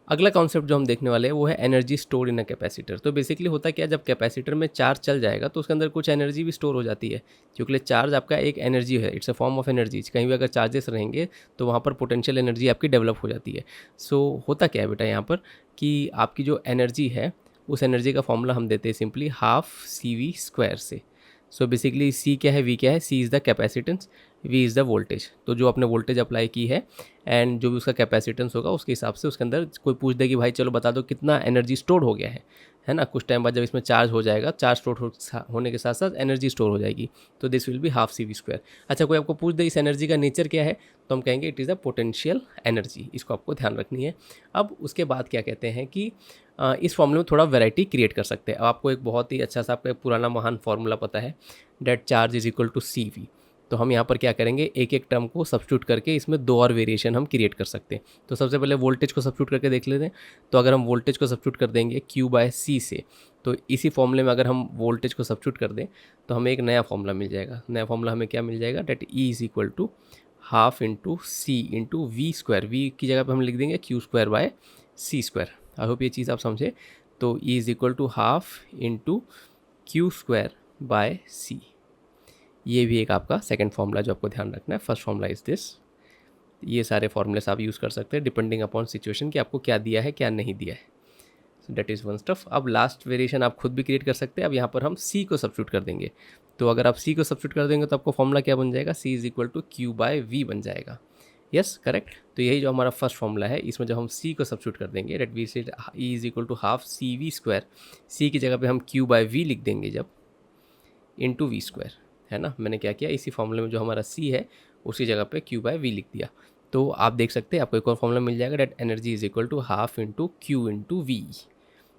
अगला कॉन्सेप्ट जो हम देखने वाले हैं वो है energy store in a capacitor. तो बेसिकली होता क्या, जब कैपेसिटर में चार्ज चल जाएगा तो उसके अंदर कुछ एनर्जी भी स्टोर हो जाती है, क्योंकि चार्ज आपका एक एनर्जी है, it's a form of energy. कहीं भी अगर चार्जेस रहेंगे तो वहाँ पर पोटेंशियल एनर्जी आपकी डेवलप हो जाती है। सो होता क्या है बेटा यहाँ पर कि आपकी जो एनर्जी है उस एनर्जी का फॉर्मूला हम देते हैं सिंपली ½ CV² से। सो बेसिकली C क्या है, V क्या है, C is the capacitance, V is the voltage. तो जो आपने वोल्टेज अप्लाई की है एंड जो भी उसका कैपेसिटेंस होगा उसके हिसाब से उसके अंदर कोई पूछ दे कि भाई चलो बता दो कितना एनर्जी स्टोर हो गया है, है ना। कुछ टाइम बाद जब इसमें चार्ज हो जाएगा, चार्ज होने के साथ साथ एनर्जी स्टोर हो जाएगी, तो this will be half CV²। अच्छा, कोई आपको पूछ दे इस एनर्जी का नेचर क्या है, तो हम कहेंगे it is a potential energy. इसको आपको ध्यान रखनी है। अब उसके बाद क्या कहते हैं कि इस फॉर्मूले में थोड़ा वैरायटी क्रिएट कर सकते हैं। अब आपको एक बहुत ही अच्छा सा आपका एक पुराना महान फॉर्मूला पता है, that charge is equal to CV। तो हम यहाँ पर क्या करेंगे, एक एक टर्म को सब्स्टिट्यूट करके इसमें दो और वेरिएशन हम क्रिएट कर सकते हैं। तो सबसे पहले वोल्टेज को सब्स्टिट्यूट करके देख लेते हैं। तो अगर हम वोल्टेज को सब्स्टिट्यूट कर देंगे Q/C से, तो इसी फॉर्मूले में अगर हम वोल्टेज को सब्स्टिट्यूट कर दें तो हमें एक नया फॉर्मूला मिल जाएगा। नया फॉर्मूला हमें क्या मिल जाएगा, that E is equal to half into C into V²। V की जगह पर हम लिख देंगे Q²/C²। आई होप ये चीज़ आप समझे। तो E is equal to half into Q²/C। ये भी एक आपका सेकंड फार्मूला जो आपको ध्यान रखना है। First formula is this. ये सारे फार्मूलेस आप यूज़ कर सकते हैं डिपेंडिंग अपॉन सिचुएशन कि आपको क्या दिया है क्या नहीं दिया है। So that is one stuff. अब लास्ट वेरिएशन आप खुद भी क्रिएट कर सकते हैं। अब यहाँ पर हम C को सब्स्टिट्यूट कर देंगे। तो अगर आप C को सब्स्टिट्यूट कर देंगे तो आपको फॉर्मूला क्या बन जाएगा, C is equal to Q/V बन जाएगा। Yes, correct. तो यही जो हमारा फर्स्ट फॉर्मूला है, इसमें जब हम C को सब्स्टिट्यूट कर देंगे, that we say E is equal to half CV²। C की जगह पे हम Q/V लिख देंगे जब, इंटू V², है ना। मैंने क्या किया, इसी फॉर्मूले में जो हमारा C है उसी जगह पे Q/V लिख दिया। तो आप देख सकते हैं आपको एक और फॉर्मूला मिल जाएगा, that energy is equal to half into Q into V।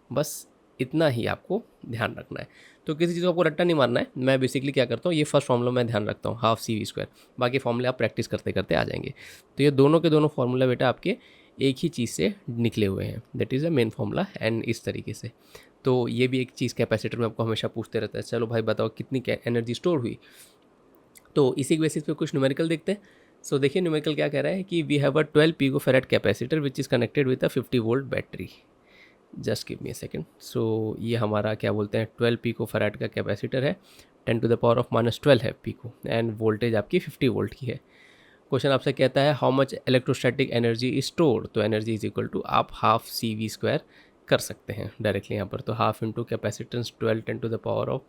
बस इतना ही आपको ध्यान रखना है। तो किसी चीज़ को आपको रट्टा नहीं मारना है। मैं बेसिकली क्या करता हूँ, ये फर्स्ट फॉर्मूला मैं ध्यान रखता हूँ, हाफ CV²। बाकी फॉर्मूले आप प्रैक्टिस करते करते आ जाएंगे। तो ये दोनों के दोनों फॉर्मूला बेटा आपके एक ही चीज़ से निकले हुए हैं, that is a main formula. And इस तरीके से तो ये भी एक चीज़ कैपेसिटर में आपको हमेशा पूछते रहता है, चलो भाई बताओ कितनी एनर्जी स्टोर हुई। तो इसी के बेसिस पे कुछ न्यूमेरिकल देखते हैं। सो देखिए न्यूमेरिकल क्या कह रहा है कि we have a 12 picofarad capacitor which is connected with a 50 volt battery. Just give me a second. So ये हमारा क्या बोलते हैं 12 पिकोफैराड का कैपेसिटर है, 10 टू द पावर ऑफ -12 है पिको, एंड वोल्टेज आपकी 50 वोल्ट की है। क्वेश्चन आपसे कहता है how much electrostatic energy is stored. तो एनर्जी इज इक्वल टू आप हाफ CV² कर सकते हैं डायरेक्टली यहाँ पर। तो half into capacitance 12 10 to the power of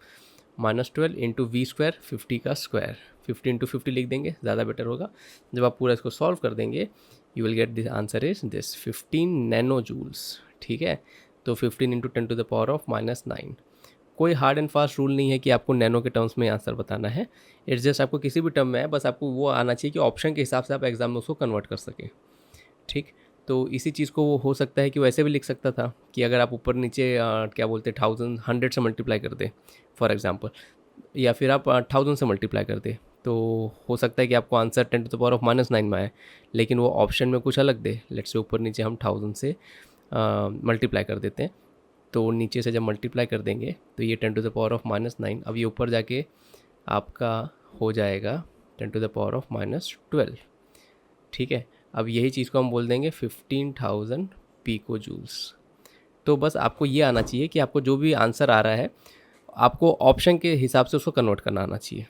-12 into V² 50 का स्क्वायर, 50 इंटू 50 लिख देंगे, ज़्यादा बेटर होगा। जब आप पूरा इसको सॉल्व कर देंगे you will get this answer is this 15 nano joules. ठीक है, तो 15 into 10 to the power of -9। कोई हार्ड एंड फास्ट रूल नहीं है कि आपको नैनो के टर्म्स में आंसर बताना है। इट्स जस्ट आपको किसी भी टर्म में है, बस आपको वो आना चाहिए कि ऑप्शन के हिसाब से आप एग्जाम में उसको कन्वर्ट कर सकें। ठीक, तो इसी चीज़ को वो हो सकता है कि वो ऐसे भी लिख सकता था कि अगर आप ऊपर नीचे क्या बोलते 1000 100 से मल्टीप्लाई कर दे फॉर एग्जांपल, या फिर आप 1000 से मल्टीप्लाई कर दे, तो हो सकता है कि आपको answer 10 to the power of -9 में आए, लेकिन वो ऑप्शन में कुछ अलग दे। लेट्स से ऊपर नीचे हम 1000 से मल्टीप्लाई कर देते हैं, तो नीचे से जब मल्टीप्लाई कर देंगे तो ये 10 टू द पावर ऑफ -9, अब ये ऊपर जाके आपका हो जाएगा 10 टू द पावर ऑफ -12। ठीक है, अब यही चीज़ को हम बोल देंगे 15,000 पिको जूल्स। तो बस आपको ये आना चाहिए कि आपको जो भी आंसर आ रहा है आपको ऑप्शन के हिसाब से उसको कन्वर्ट करना आना चाहिए।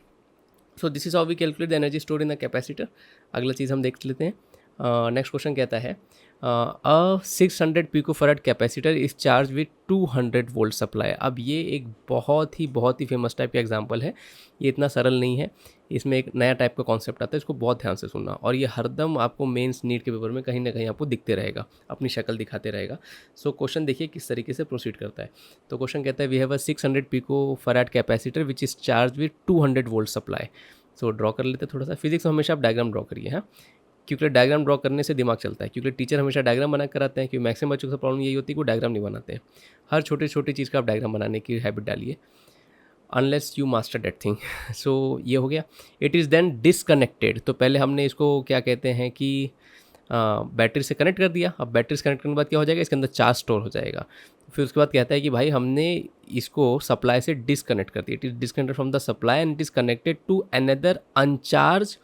So this is how we calculate the energy store in the capacitor. अगला चीज़ हम देख लेते हैं। नेक्स्ट क्वेश्चन कहता है अ 600 picofarad capacitor is charge with 200 volt supply. अब ये एक बहुत ही फेमस टाइप का एग्जांपल है। ये इतना सरल नहीं है, इसमें एक नया टाइप का कॉन्सेप्ट आता है, इसको बहुत ध्यान से सुनना। और ये हरदम आपको मेंस नीट के पेपर में कहीं ना कहीं आपको दिखते रहेगा, अपनी शक्ल दिखाते रहेगा। सो क्वेश्चन देखिए किस तरीके से प्रोसीड करता है। तो क्वेश्चन कहता है we have a 600 picofarad capacitor which is charge with 200 volt supply. So draw कर लेते हैं थोड़ा सा। फिजिक्स में हमेशा आप डायग्राम ड्रॉ करिए, हाँ, क्योंकि डायग्राम ड्रॉ करने से दिमाग चलता है। क्योंकि टीचर हमेशा डायग्राम बना कर आते हैं, क्योंकि मैक्सिमम बच्चों की प्रॉब्लम यही होती है कि वो डायग्राम नहीं बनाते हैं। हर छोटी छोटी चीज़ का आप डायग्राम बनाने की हैबिट डालिए, unless you master that thing. So ये हो गया। It is then disconnected. तो पहले हमने इसको क्या कहते हैं कि बैटरी से कनेक्ट कर दिया। अब बैटरी से कनेक्ट करने के बाद क्या हो जाएगा, इसके अंदर चार्ज स्टोर हो जाएगा। फिर उसके बाद कहता है कि भाई हमने इसको सप्लाई से डिसकनेक्ट कर दिया। It is disconnected from the supply and it is connected to another uncharge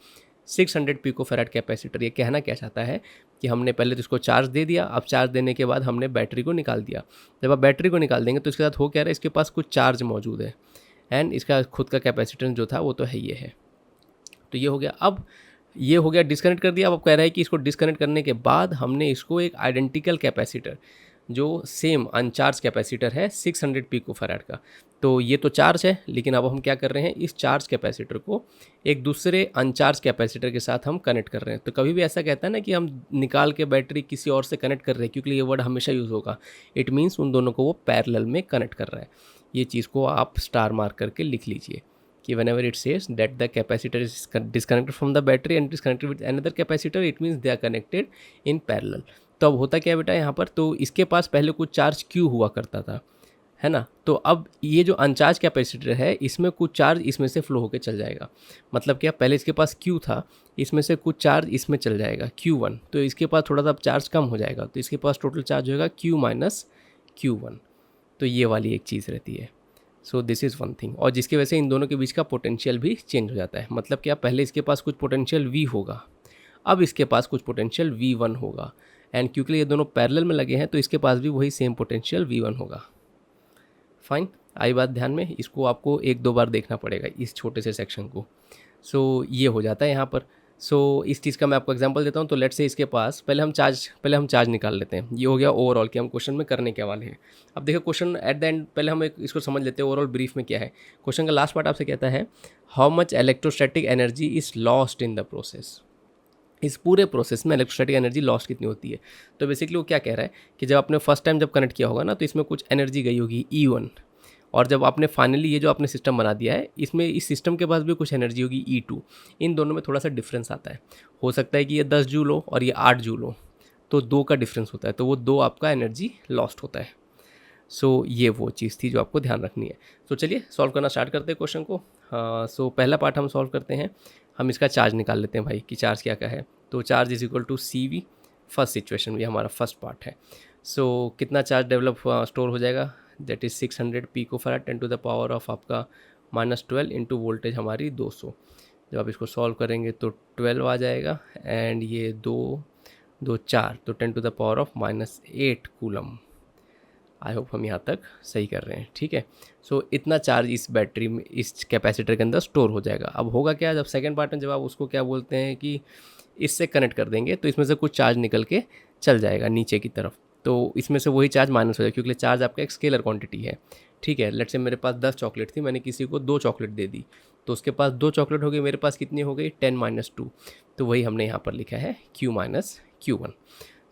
600 picofarad capacitor. ये कहना क्या चाहता है कि हमने पहले तो इसको चार्ज दे दिया, अब चार्ज देने के बाद हमने बैटरी को निकाल दिया। जब आप बैटरी को निकाल देंगे तो इसके साथ हो क्या रहा है, इसके पास कुछ चार्ज मौजूद है एंड इसका खुद का कैपेसिटेंस जो था वो तो है ये है। तो ये हो गया। अब ये हो गया डिस्कनेक्ट कर दिया। अब कह रहा है कि इसको डिस्कनेक्ट करने के बाद हमने इसको एक आइडेंटिकल कैपेसिटर जो सेम अनचार्ज कैपेसिटर है 600 पिकोफैराड का। तो ये तो चार्ज है, लेकिन अब हम क्या कर रहे हैं, इस चार्ज कैपेसिटर को एक दूसरे अनचार्ज कैपेसिटर के साथ हम कनेक्ट कर रहे हैं। तो कभी भी ऐसा कहता है ना कि हम निकाल के बैटरी किसी और से कनेक्ट कर रहे हैं, क्योंकि ये वर्ड हमेशा यूज़ होगा, इट मीन्स उन दोनों को वो पैरेलल में कनेक्ट कर रहा है। ये चीज़ को आप स्टार मार्क करके लिख लीजिए कि whenever it says that the capacitor is disconnected from the battery and is connected with another capacitor, it means they are connected in parallel। तो अब होता क्या है बेटा यहाँ पर, तो इसके पास पहले कुछ चार्ज क्यू हुआ करता था, है ना। तो अब ये जो अनचार्ज कैपेसिटर है, इसमें कुछ चार्ज इसमें से फ्लो होकर चल जाएगा। मतलब क्या, पहले इसके पास क्यू था, इसमें से कुछ चार्ज इसमें चल जाएगा Q1, तो इसके पास थोड़ा सा अब चार्ज कम हो जाएगा, तो इसके पास टोटल चार्ज होगा Q माइनस Q1। तो ये वाली एक चीज़ रहती है। सो दिस इज़ वन थिंग, और जिसकी वजह से इन दोनों के बीच का पोटेंशियल भी चेंज हो जाता है। मतलब क्या, पहले इसके पास कुछ पोटेंशियल V होगा, अब इसके पास कुछ पोटेंशियल V1 होगा, एंड क्योंकि ये दोनों पैरेलल में लगे हैं तो इसके पास भी वही सेम पोटेंशियल V1 होगा। फाइन, आई बात ध्यान में, इसको आपको एक दो बार देखना पड़ेगा इस छोटे से सेक्शन को। सो ये हो जाता है यहाँ पर। सो इस चीज़ का मैं आपको एग्जांपल देता हूँ। तो लेट्स से इसके पास पहले हम चार्ज निकाल लेते हैं। ये हो गया ओवरऑल कि हम क्वेश्चन में करने के वाले हैं। अब देखो क्वेश्चन एट द एंड, पहले हम इसको समझ लेते हैं ओवरऑल ब्रीफ में क्या है। क्वेश्चन का लास्ट पार्ट आपसे कहता है how much electrostatic energy is lost in the process. इस पूरे प्रोसेस में इलेक्ट्रोस्टैटिक एनर्जी लॉस्ट कितनी होती है। तो बेसिकली वो क्या कह रहा है कि जब आपने फर्स्ट टाइम जब कनेक्ट किया होगा ना, तो इसमें कुछ एनर्जी गई होगी E1, और जब आपने फाइनली ये जो आपने सिस्टम बना दिया है, इसमें इस सिस्टम के पास भी कुछ एनर्जी होगी E2। इन दोनों में थोड़ा सा डिफरेंस आता है। हो सकता है कि ये 10 जूल हो और ये 8 जूल हो, तो 2 का डिफरेंस होता है, तो वो 2 आपका एनर्जी लॉस्ट होता है। सो ये वो चीज़ थी जो आपको ध्यान रखनी है। तो चलिए सॉल्व करना स्टार्ट करते हैं क्वेश्चन को। सो पहला पार्ट हम सॉल्व करते हैं। हम इसका चार्ज निकाल लेते हैं भाई कि चार्ज क्या क्या है। तो charge is equal to CV, first situation, ये हमारा फर्स्ट पार्ट है। सो कितना चार्ज डेवलप स्टोर हो जाएगा, that is 600 picofarad 10 to the power of आपका -12 इंटू वोल्टेज हमारी 200। जब आप इसको सॉल्व करेंगे तो 12 आ जाएगा, एंड ये 2 4, तो 10 to the power of -8 coulomb. I hope हम यहाँ तक सही कर रहे हैं, ठीक है। सो इतना चार्ज इस बैटरी में, इस कैपेसिटर के अंदर स्टोर हो जाएगा। अब होगा क्या, जब सेकंड पार्ट में जब आप उसको क्या बोलते हैं कि इससे कनेक्ट कर देंगे, तो इसमें से कुछ चार्ज निकल के चल जाएगा नीचे की तरफ, तो इसमें से वही चार्ज माइनस हो जाएगा, क्योंकि चार्ज आपका एक स्केलर क्वांटिटी है, ठीक है। लेट्स से मेरे पास 10 चॉकलेट थी, मैंने किसी को 2 चॉकलेट दे दी, तो उसके पास 2 चॉकलेट हो गई, मेरे पास कितनी हो गई 10 - 2, तो वही हमने यहाँ पर लिखा है Q माइनस Q1।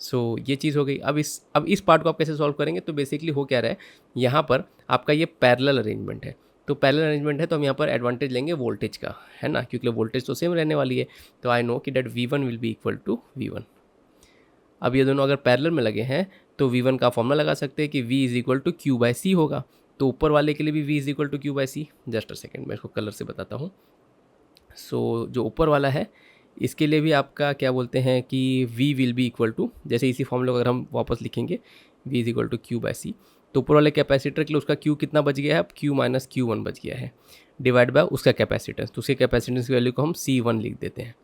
सो ये चीज़ हो गई। अब इस पार्ट को आप कैसे सॉल्व करेंगे, तो बेसिकली हो क्या रहा है, यहाँ पर आपका ये पैरेलल अरेंजमेंट है। तो पैरेलल अरेंजमेंट है तो हम यहाँ पर एडवांटेज लेंगे वोल्टेज का, है ना, क्योंकि वोल्टेज तो सेम रहने वाली है। तो आई नो कि that V1 will be equal to V1। अब ये दोनों अगर पैरेलल में लगे हैं तो V1 का फॉर्मूला लगा सकते हैं कि V is equal to Q/C होगा। तो ऊपर वाले के लिए भी V is equal to Q/C। Just a second, मैं इसको कलर से बताता हूँ। सो जो ऊपर वाला है इसके लिए भी आपका क्या बोलते हैं कि V will be equal to, जैसे इसी फॉर्मूले को अगर हम वापस लिखेंगे V is equal to Q/C, तो ऊपर वाले कैपेसिटर के लिए उसका Q कितना बच गया है, अब Q माइनस Q1 बच गया है, डिवाइड बाय उसका कैपेसिटेंस। तो उसके कैपेसिटेंस की वैल्यू को हम C1 लिख देते हैं,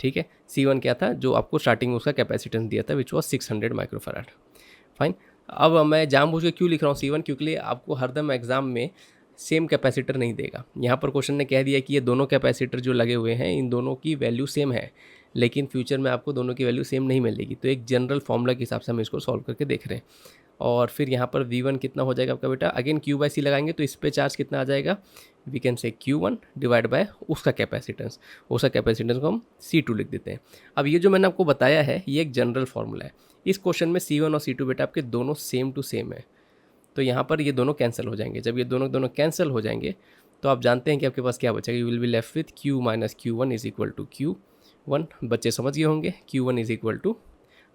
ठीक है। C1 क्या था, जो आपको स्टार्टिंग में उसका कैपेसिटेंस दिया था, विच वॉज 600 माइक्रोफैराड। फाइन। अब मैं जानबूझ के क्यों लिख रहा हूँ C1, क्योंकि आपको हरदम एग्जाम में सेम कैपेसिटर नहीं देगा। यहाँ पर क्वेश्चन ने कह दिया कि ये दोनों कैपेसिटर जो लगे हुए हैं, इन दोनों की वैल्यू सेम है, लेकिन फ्यूचर में आपको दोनों की वैल्यू सेम नहीं मिलेगी। तो एक जनरल फॉर्मूला के हिसाब से हम इसको सॉल्व करके देख रहे हैं। और फिर यहाँ पर V1 कितना हो जाएगा आपका बेटा, अगेन Q/C लगाएंगे तो इस पे चार्ज कितना आ जाएगा, वी कैन से Q1 डिवाइड बाय उसका कैपेसिटेंस को हम C2 लिख देते हैं। अब ये जो मैंने आपको बताया है ये एक जनरल फार्मूला है। इस क्वेश्चन में C1 और C2 बेटा आपके दोनों सेम टू सेम है, तो यहाँ पर ये दोनों कैंसिल हो जाएंगे। जब ये दोनों कैंसिल हो जाएंगे तो आप जानते हैं कि आपके पास क्या बचेगा, you will be left with Q minus Q1 is equal to Q1। बच्चे समझ गए होंगे, Q1 is equal to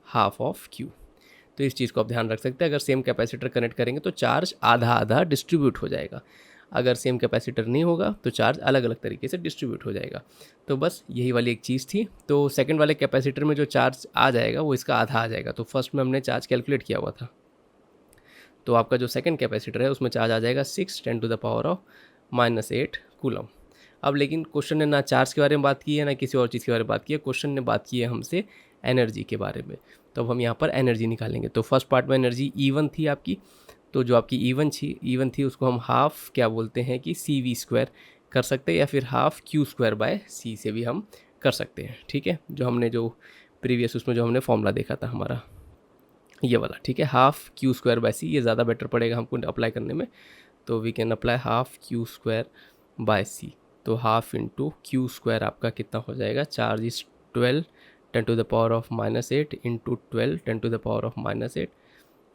half of Q। तो इस चीज़ को आप ध्यान रख सकते हैं। अगर सेम कैपेसिटर कनेक्ट करेंगे तो चार्ज आधा आधा डिस्ट्रीब्यूट हो जाएगा, अगर सेम कैपेसिटर नहीं होगा तो चार्ज अलग अलग तरीके से डिस्ट्रीब्यूट हो जाएगा। तो बस यही वाली एक चीज़ थी। तो सेकंड वाले कैपेसिटर में जो चार्ज आ जाएगा वो इसका आधा आ जाएगा। तो फर्स्ट में हमने चार्ज कैलकुलेट किया हुआ था, तो आपका जो सेकंड कैपेसिटर है उसमें चार्ज आ जाएगा 6 10 to the power of -8 coulomb. अब लेकिन क्वेश्चन ने ना चार्ज के बारे में बात की है ना किसी और चीज़ के बारे में बात की है, क्वेश्चन ने बात की है हमसे एनर्जी के बारे में। तो अब हम यहाँ पर एनर्जी निकालेंगे। तो फर्स्ट पार्ट में एनर्जी E1 थी आपकी, तो जो आपकी E1 थी उसको हम हाफ क्या बोलते हैं कि CV² कर सकते हैं, या फिर हाफ Q²/C से भी हम कर सकते हैं, ठीक है। जो हमने जो प्रीवियस उसमें जो हमने फॉर्मूला देखा था हमारा। ये वाला, ठीक है, half Q square by C, ये ज़्यादा बेटर पड़ेगा हमको अप्लाई करने में। तो we can apply half Q square by C. तो हाफ इंटू क्यू स्क्वायर आपका कितना हो जाएगा, चार्ज इज 12 10⁻⁻8 इंटू 12 10⁻⁻8।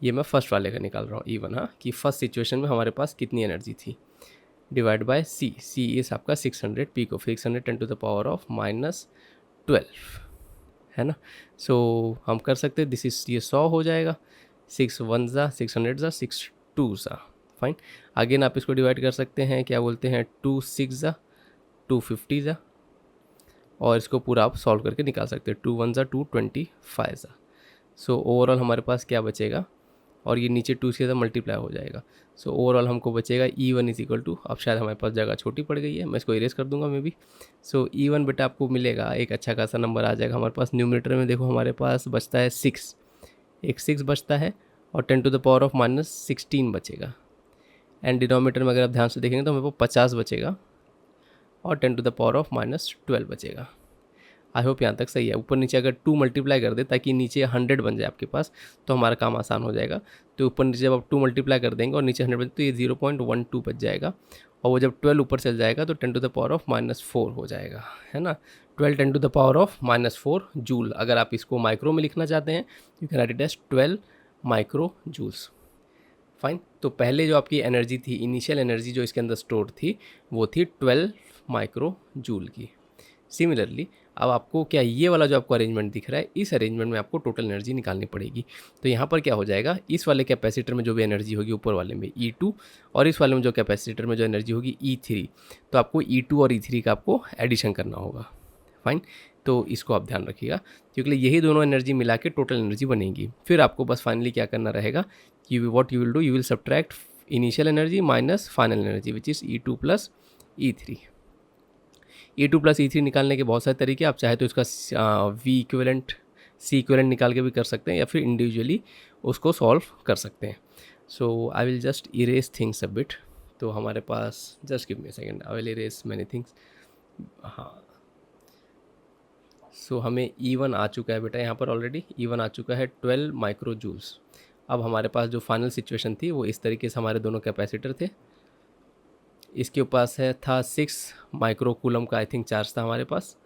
ये मैं फर्स्ट वाले का निकाल रहा हूँ इवन, हाँ, कि फर्स्ट सिचुएशन में हमारे पास कितनी एनर्जी थी, डिवाइड बाय सी। सी इस आपका 600 पिको, 600 10⁻⁻12 है ना। सो हम कर सकते हैं, दिस इज, ये 100 हो जाएगा, 6 1 ज़ा 600 ज़ा 6 2 ज़ा, फाइन। अगेन आप इसको डिवाइड कर सकते हैं, क्या बोलते हैं, 2 6 ज़ा 250 ज़ा, और इसको पूरा आप सॉल्व करके निकाल सकते हैं, 2 1 ज़ा 225 ज़ा। सो ओवरऑल हमारे पास क्या बचेगा, और ये नीचे 2 से मल्टीप्लाई हो जाएगा। सो ओवरऑल हमको बचेगा E1 इज इक्वल टू, अब शायद हमारे पास जगह छोटी पड़ गई है, मैं इसको इरेज कर दूंगा मे बी। सो E1 बेटा आपको मिलेगा, एक अच्छा खासा नंबर आ जाएगा हमारे पास। न्यूमरेटर में देखो हमारे पास बचता है 6, एक 6 बचता है, और 10⁻⁻16 बचेगा। एंड डिनोमीटर में अगर आप ध्यान से देखेंगे तो हमें को 50 बचेगा, और 10⁻⁻12 बचेगा। आई होप यहाँ तक सही है। ऊपर नीचे अगर 2 मल्टीप्लाई कर दे ताकि नीचे 100 बन जाए आपके पास, तो हमारा काम आसान हो जाएगा। तो ऊपर नीचे जब आप 2 मल्टीप्लाई कर देंगे और नीचे 100 बन, तो ये 0.12 बच जाएगा, और वो जब 12 ऊपर चल जाएगा तो 10⁻⁻4 हो जाएगा, है ना। 12 10⁻⁻4 जूल। अगर आप इसको माइक्रो में लिखना चाहते हैं, you can write it as 12 micro joules, fine. तो पहले जो आपकी एनर्जी थी, इनिशियल एनर्जी जो इसके अंदर स्टोर थी, वो थी 12 माइक्रो जूल की। सिमिलरली अब आपको क्या, ये वाला जो आपको अरेंजमेंट दिख रहा है, इस अरेंजमेंट में आपको टोटल एनर्जी निकालनी पड़ेगी। तो यहाँ पर क्या हो जाएगा, इस वाले कैपेसिटर में जो भी एनर्जी होगी ऊपर वाले में E2, और इस वाले में जो कैपेसिटर में जो एनर्जी होगी E3, तो आपको E2 और E3 का आपको एडिशन करना होगा, फाइन। तो इसको आप ध्यान रखिएगा, क्योंकि यही दोनों एनर्जी मिला के टोटल एनर्जी बनेगी। फिर आपको बस फाइनली क्या करना रहेगा कि what you will do, you will subtract initial energy minus final energy which is E2 plus E3। E2 plus E3 निकालने के बहुत सारे तरीके, आप चाहे तो इसका V इक्विवेलेंट C इक्विवेलेंट निकाल के भी कर सकते हैं, या फिर इंडिविजुअली उसको सॉल्व कर सकते हैं। So I will just erase things a bit. तो हमारे पास, just give me a second, I will erase many things. हाँ, सो हमें E1 आ चुका है बेटा, यहाँ पर ऑलरेडी E1 आ चुका है 12 माइक्रो जूल्स। अब हमारे पास जो फाइनल सिचुएशन थी वो इस तरीके से, हमारे दोनों कैपेसिटर थे, इसके पास है था 6 माइक्रो कूलम का आई थिंक चार्ज था हमारे पास।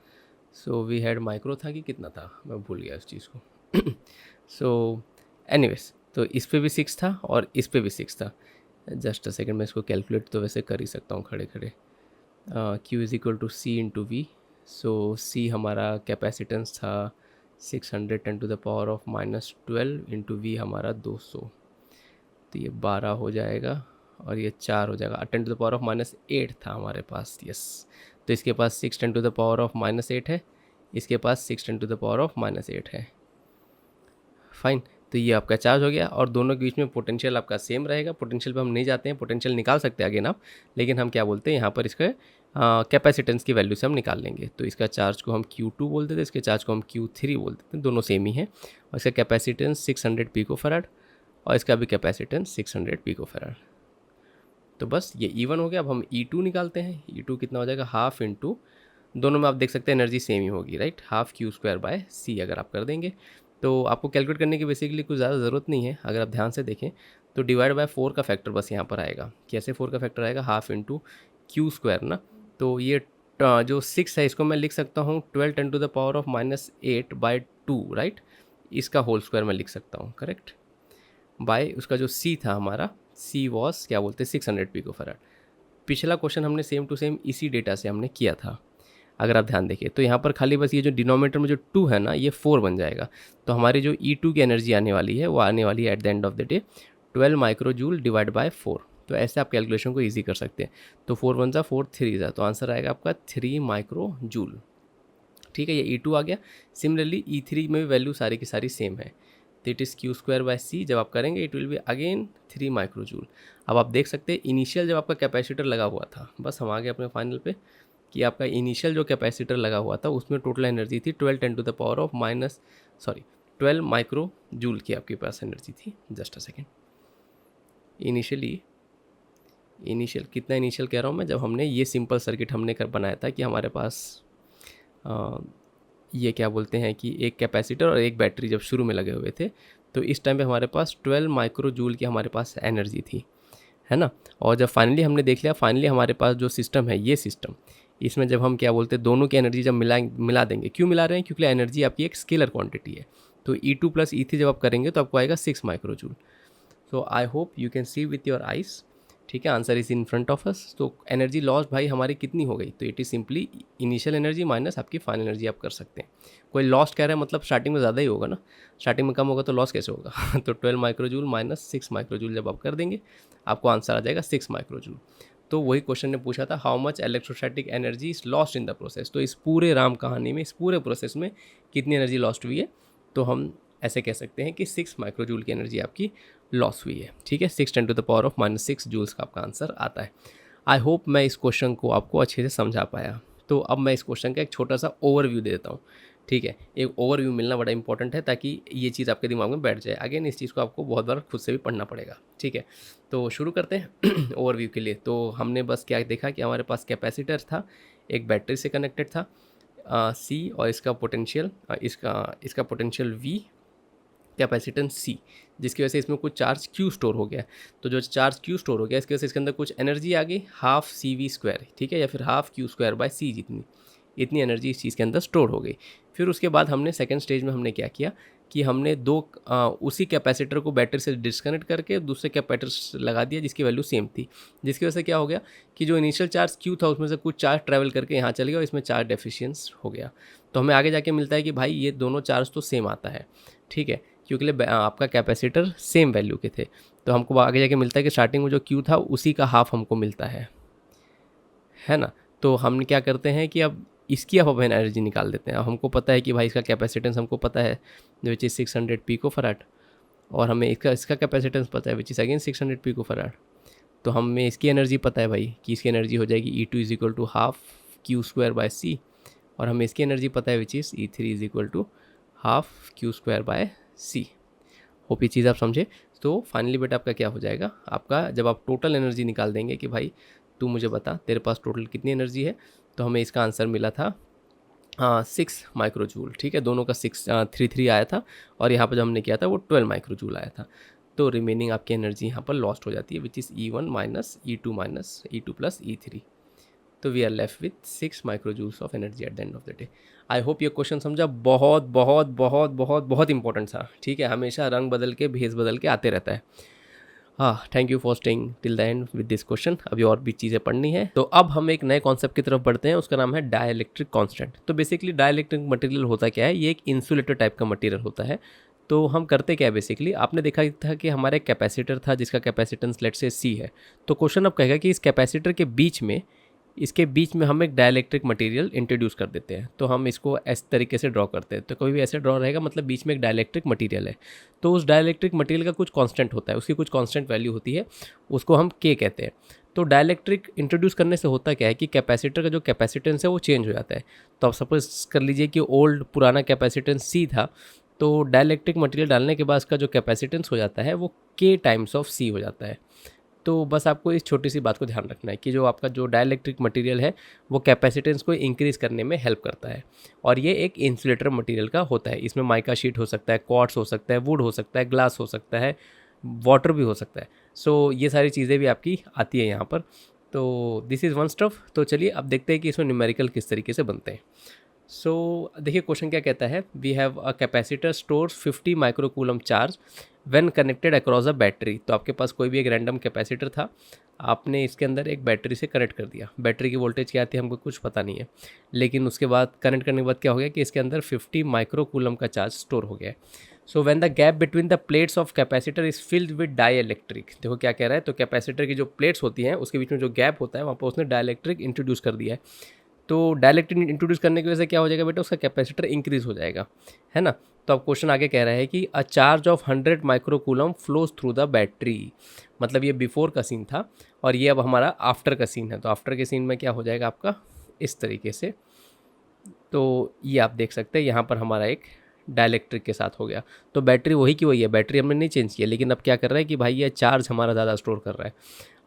सो वी हैड माइक्रो था कि कितना था, मैं भूल गया उस चीज़ को। सो एनीवेज, तो इस पे भी 6 था और इस पे भी 6 था। जस्ट अ सेकेंड, मैं इसको कैलकुलेट तो वैसे कर ही सकता हूँ खड़े खड़े। Q is equal to C into V. So C हमारा कैपेसिटेंस था 600 10⁻⁻12 इंटू वी हमारा 200, तो ये 12 हो जाएगा, और ये 4 हो जाएगा। 10⁻⁻8 था हमारे पास, यस। तो इसके पास 6 10⁻⁻8 है, इसके पास 6 10⁻⁻8 है, फाइन। तो ये आपका चार्ज हो गया, और दोनों के बीच में पोटेंशियल आपका सेम रहेगा। पोटेंशियल पे हम नहीं जाते हैं, पोटेंशियल निकाल सकते हैं अगेन आप, लेकिन हम क्या बोलते हैं यहाँ पर, इसका कैपेसिटेंस की वैल्यू से हम निकाल लेंगे। तो इसका चार्ज को हम Q2 बोलते थे, इसके चार्ज को हम Q3 बोलते थे, दोनों सेम ही है। और इसका कैपेसिटेंस 600 पिकोफैराड, और इसका भी कैपेसिटेंस 600 पिकोफैराड। तो बस ये E1 हो गया। अब हम E2 निकालते हैं। E2 कितना हो जाएगा, हाफ इंटू, दोनों में आप देख सकते हैं एनर्जी सेम ही होगी, right, half Q square by C अगर आप कर देंगे। तो आपको कैलकुलेट करने की बेसिकली कुछ ज़्यादा ज़रूरत नहीं है, अगर आप ध्यान से देखें तो डिवाइड बाय 4 का फैक्टर बस यहाँ पर आएगा। कैसे 4 का फैक्टर आएगा, हाफ इंटू क्यू स्क्वायर ना। तो ये जो 6 है इसको मैं लिख सकता हूँ 12 10⁻⁻8 बाई 2, राइट, इसका होल स्क्वायर मैं लिख सकता हूँ, करेक्ट। बाय उसका जो C था हमारा, C वॉस क्या बोलते हैं 600 पिकोफैराड। पिछला क्वेश्चन हमने सेम टू सेम इसी डेटा से हमने किया था, अगर आप ध्यान देखिए। तो यहाँ पर खाली बस ये जो डिनोमीटर में जो 2 है ना, ये 4 बन जाएगा। तो हमारी जो E2 की एनर्जी आने वाली है वो आने वाली है eight the end of the day 12 micro joule divide by 4। तो ऐसे आप कैलकुलेशन को ईजी कर सकते हैं। तो 4 1 4 3 तो आंसर आएगा आपका 3 माइक्रो जूल, ठीक है। ये E2 आ गया। सिमिलरली E3 में भी वैल्यू सारी की सारी सेम है, तो it is Q square by C. जब आप करेंगे it will be again 3 micro joule. अब आप देख सकते हैं इनिशियल जब आपका कैपेसिटर लगा हुआ था, बस हम आ गए अपने फाइनल पे, कि आपका इनिशियल जो कैपेसिटर लगा हुआ था उसमें टोटल एनर्जी थी 12 माइक्रो जूल की आपके पास एनर्जी थी। जस्ट अ सेकेंड, इनिशियल कितना, इनिशियल कह रहा हूँ मैं, जब हमने ये सिंपल सर्किट हमने कर बनाया था कि हमारे पास ये क्या बोलते हैं कि एक कैपेसिटर और एक बैटरी जब शुरू में लगे हुए थे, तो इस टाइम पे हमारे पास 12 माइक्रो जूल की हमारे पास एनर्जी थी, है ना। और जब फाइनली हमने देख लिया, फाइनली हमारे पास जो सिस्टम है, ये सिस्टम, इसमें जब हम क्या बोलते हैं, दोनों की एनर्जी जब मिला देंगे, क्यों मिला रहे हैं, क्योंकि एनर्जी आपकी एक स्केलर क्वांटिटी है। तो E2 + E3 जब आप करेंगे तो आपको आएगा 6 micro joule. So I hope you can see with your eyes, ठीक है, answer is in front of us. तो एनर्जी लॉस भाई हमारी कितनी हो गई, तो it is simply initial energy minus आपकी फाइनल एनर्जी आप कर सकते हैं। कोई लॉस कह रहा है मतलब स्टार्टिंग में ज़्यादा ही होगा ना, स्टार्टिंग में कम होगा तो लॉस कैसे होगा तो 12 micro joule minus 6 micro joule जब आप कर देंगे, आपको आंसर आ जाएगा 6 माइक्रो जूल। तो वही क्वेश्चन ने पूछा था, how much electrostatic energy is lost in the process. तो इस पूरे राम कहानी में, इस पूरे प्रोसेस में कितनी एनर्जी लॉस्ट हुई है, तो हम ऐसे कह सकते हैं कि 6 माइक्रो जूल की एनर्जी आपकी लॉस हुई है, ठीक है। 6 × 10⁻⁻⁶ जूल्स का आपका आंसर आता है। आई होप मैं इस क्वेश्चन को आपको अच्छे से समझा पाया। तो अब मैं इस क्वेश्चन का एक छोटा सा ओवरव्यू दे देता हूँ, ठीक है। एक ओवरव्यू मिलना बड़ा इंपॉर्टेंट है ताकि ये चीज़ आपके दिमाग में बैठ जाए। अगेन इस चीज़ को आपको बहुत बार खुद से भी पढ़ना पड़ेगा, ठीक है। तो शुरू करते हैं ओवरव्यू के लिए। तो हमने बस क्या देखा कि हमारे पास कैपेसिटर था, एक बैटरी से कनेक्टेड था C, और इसका पोटेंशियल इसका पोटेंशियल V, कैपेसिटेंस C, जिसकी वजह से इसमें कुछ चार्ज Q स्टोर हो गया। तो जो चार्ज Q स्टोर हो गया, इसकी वजह से इसके अंदर कुछ एनर्जी आ गई, हाफ CV², ठीक है, या फिर हाफ Q²/C, जितनी इतनी एनर्जी इस चीज़ के अंदर स्टोर हो गई। फिर उसके बाद हमने सेकंड स्टेज में हमने क्या किया कि हमने उसी कैपेसिटर को बैटरी से डिस्कनेक्ट करके दूसरे कैपेसिटर लगा दिया जिसकी वैल्यू सेम थी, जिसकी वजह से क्या हो गया कि जो इनिशियल चार्ज Q था उसमें से कुछ चार्ज ट्रैवल करके यहाँ चले गया और इसमें चार्ज डेफिशिएंस हो गया। तो हमें आगे जाके मिलता है कि भाई ये दोनों चार्ज तो सेम आता है, ठीक है, क्योंकि आपका कैपेसिटर सेम वैल्यू के थे। तो हमको आगे जाके मिलता है कि स्टार्टिंग में जो Q था उसी का हाफ हमको मिलता है ना। तो हम क्या करते हैं कि अब इसकी अब एनर्जी निकाल देते हैं। अब हमको पता है कि भाई इसका कैपेसिटेंस हमको पता है विच इज़ 600 पिकोफैराड, और हमें इसका कैपेसिटेंस पता है विच इज़ अगेन 600 पिकोफैराड। तो हमें इसकी एनर्जी पता है भाई कि इसकी एनर्जी हो जाएगी E2 = हाफ Q²/C, और हमें इसकी एनर्जी पता है which is E3 = half Q²/C। Hope ये चीज़ आप समझे। तो फाइनली बेटा आपका क्या हो जाएगा, आपका जब आप टोटल एनर्जी निकाल देंगे कि भाई तू मुझे बता तेरे पास टोटल कितनी एनर्जी है, तो हमें इसका आंसर मिला था 6 माइक्रो जूल, ठीक है। दोनों का 3 आया था, और यहाँ पर जो हमने किया था वो 12 माइक्रो जूल आया था। तो रिमेनिंग आपकी एनर्जी यहाँ पर लॉस्ट हो जाती है which is E1 - E2 + E3। तो we are left with 6 micro joules of energy at the end of the day. I hope ये क्वेश्चन समझा, बहुत बहुत बहुत बहुत बहुत इंपॉर्टेंट था, ठीक है। हमेशा रंग बदल के, भेस बदल के आते रहता है। हाँ, thank you for staying till the end with this question. अभी और भी चीज़ें पढ़नी है। तो अब हम एक नए कॉन्सेप्ट की तरफ बढ़ते हैं, उसका नाम है डाइलेक्ट्रिक कांस्टेंट। तो बेसिकली डाइलेक्ट्रिक मटेरियल होता क्या है, ये एक इंसुलेटर टाइप का मटेरियल होता है। तो हम करते क्या है, बेसिकली आपने देखा था कि हमारा एक कैपेसिटर था जिसका कैपेसिटेंस लेट से C है। तो क्वेश्चन अब कहेगा कि इस कैपेसिटर के बीच में, इसके बीच में हम एक डाइलेक्ट्रिक मटेरियल इंट्रोड्यूस कर देते हैं। तो हम इसको इस तरीके से ड्रॉ करते हैं। तो कोई भी ऐसे ड्रॉ रहेगा मतलब बीच में एक डाइलेक्ट्रिक मटेरियल है। तो उस डाइलेक्ट्रिक मटेरियल का कुछ कांस्टेंट होता है, उसकी कुछ कांस्टेंट वैल्यू होती है, उसको हम K कहते हैं। तो डाइलेक्ट्रिक इंट्रोड्यूस करने से होता क्या है कि कैपेसिटर का जो कैपेसिटेंस है वो चेंज हो जाता है। तो आप सपोज कर लीजिए कि ओल्ड पुराना कैपेसिटेंस C था, तो डाइलेक्ट्रिक मटेरियल डालने के बाद उसका जो कैपेसिटेंस हो जाता है वो K टाइम्स ऑफ C हो जाता है। तो बस आपको इस छोटी सी बात को ध्यान रखना है कि जो आपका जो डाइलेक्ट्रिक मटेरियल है वो कैपेसिटेंस को इंक्रीज़ करने में हेल्प करता है, और ये एक इंसुलेटर मटेरियल का होता है। इसमें माइका शीट हो सकता है, क्वार्ट्स हो सकता है, वुड हो सकता है, ग्लास हो सकता है, वाटर भी हो सकता है। सो ये सारी चीज़ें भी आपकी आती है यहाँ पर। तो दिस इज़ वन स्टफ। तो चलिए अब देखते हैं कि इसमें न्यूमेरिकल किस तरीके से बनते हैं। सो देखिए क्वेश्चन क्या कहता है, we have a capacitor stores 50 microcoulomb charge when connected across a battery. तो आपके पास कोई भी एक रैंडम कैपेसिटर था, आपने इसके अंदर एक बैटरी से कनेक्ट कर दिया। बैटरी की वोल्टेज क्या आती है हमको कुछ पता नहीं है, लेकिन उसके बाद कनेक्ट करने के बाद क्या हो गया कि इसके अंदर 50 माइक्रोकूलम का चार्ज स्टोर हो गया है। So when the gap between the plates of capacitor is filled with dielectric. देखो क्या कह रहा है, तो कैपेसिटर की जो प्लेट्स होती हैं उसके बीच में जो गैप होता है वहाँ पर उसने डाइलेक्ट्रिक इंट्रोड्यूस कर दिया है। तो डाइलेक्ट्रिक इंट्रोड्यूस करने की वजह से क्या हो जाएगा बेटा, उसका कैपेसिटर इंक्रीज हो जाएगा, है ना। तो अब क्वेश्चन आगे कह रहा है कि a charge of 100 microcoulomb flows through the battery. मतलब ये बिफोर का सीन था और ये अब हमारा आफ्टर का सीन है। तो आफ्टर के सीन में क्या हो जाएगा आपका इस तरीके से। तो ये आप देख सकते हैं यहाँ पर हमारा एक डाइलेक्ट्रिक के साथ हो गया। तो बैटरी वही की वही है, बैटरी हमने नहीं चेंज किया, लेकिन अब क्या कर रहा है कि भाई ये चार्ज हमारा ज़्यादा स्टोर कर रहा है।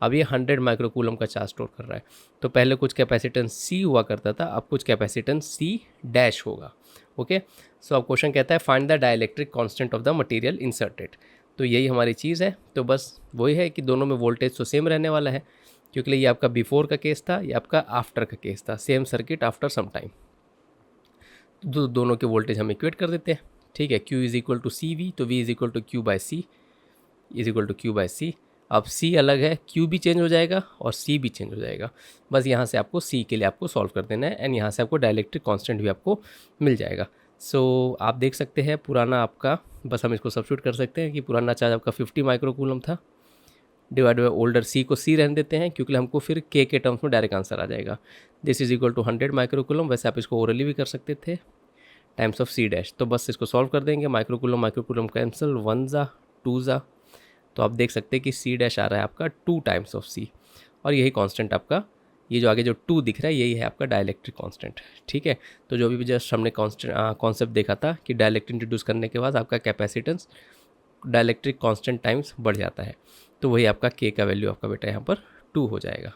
अब ये 100 माइक्रोकूलम का चार्ज स्टोर कर रहा है। तो पहले कुछ कैपेसिटेंस सी हुआ करता था, अब कुछ कैपेसिटेंस सी डैश होगा। ओके, सो अब क्वेश्चन कहता है find the dielectric constant of the material inserted. तो यही हमारी चीज़ है। तो बस वही है कि दोनों में वोल्टेज तो सेम रहने वाला है, क्योंकि ये आपका बिफोर का केस था, ये आपका आफ्टर का केस था, same circuit after some time. दोनों के वोल्टेज हम इक्वेट कर देते हैं। ठीक है, Q is equal to C V, तो V is equal to Q by C is equal to Q by C. अब C अलग है, Q भी चेंज हो जाएगा और C भी चेंज हो जाएगा। बस यहाँ से आपको C के लिए आपको सॉल्व कर देना है, एंड यहाँ से आपको डाइलेक्ट्रिक कांस्टेंट भी आपको मिल जाएगा। सो आप देख सकते हैं पुराना आपका, बस हम इसको सब्स्टिट्यूट कर सकते हैं कि पुराना चार्ज आपका 50 माइक्रोकूलम था, डिवाइड बाई ओल्डर C को C रहने देते हैं, क्योंकि हमको फिर K के टर्म्स में डायरेक्ट आंसर आ जाएगा। This is equal to 100 microcoulomb, वैसे आप इसको ओरली भी कर सकते थे, टाइम्स ऑफ C डैश। तो बस इसको सॉल्व कर देंगे, माइक्रोकूलम कैंसिल, 1 ज़ा 2 ज़ा, तो आप देख सकते हैं कि C डैश आ रहा है आपका 2 टाइम्स ऑफ C, और यही कांस्टेंट आपका, ये जो आगे जो 2 दिख रहा है यही है आपका डाइलेक्ट्रिक कांस्टेंट। ठीक है, तो जो भी जस्ट हमने कॉन्सेप्ट देखा था कि डाइलेक्ट्रिक इंट्रोड्यूस करने के बाद आपका कैपेसिटेंस डाइलेक्ट्रिक कांस्टेंट टाइम्स बढ़ जाता है, तो वही आपका K का वैल्यू आपका बेटा यहाँ पर 2 हो जाएगा।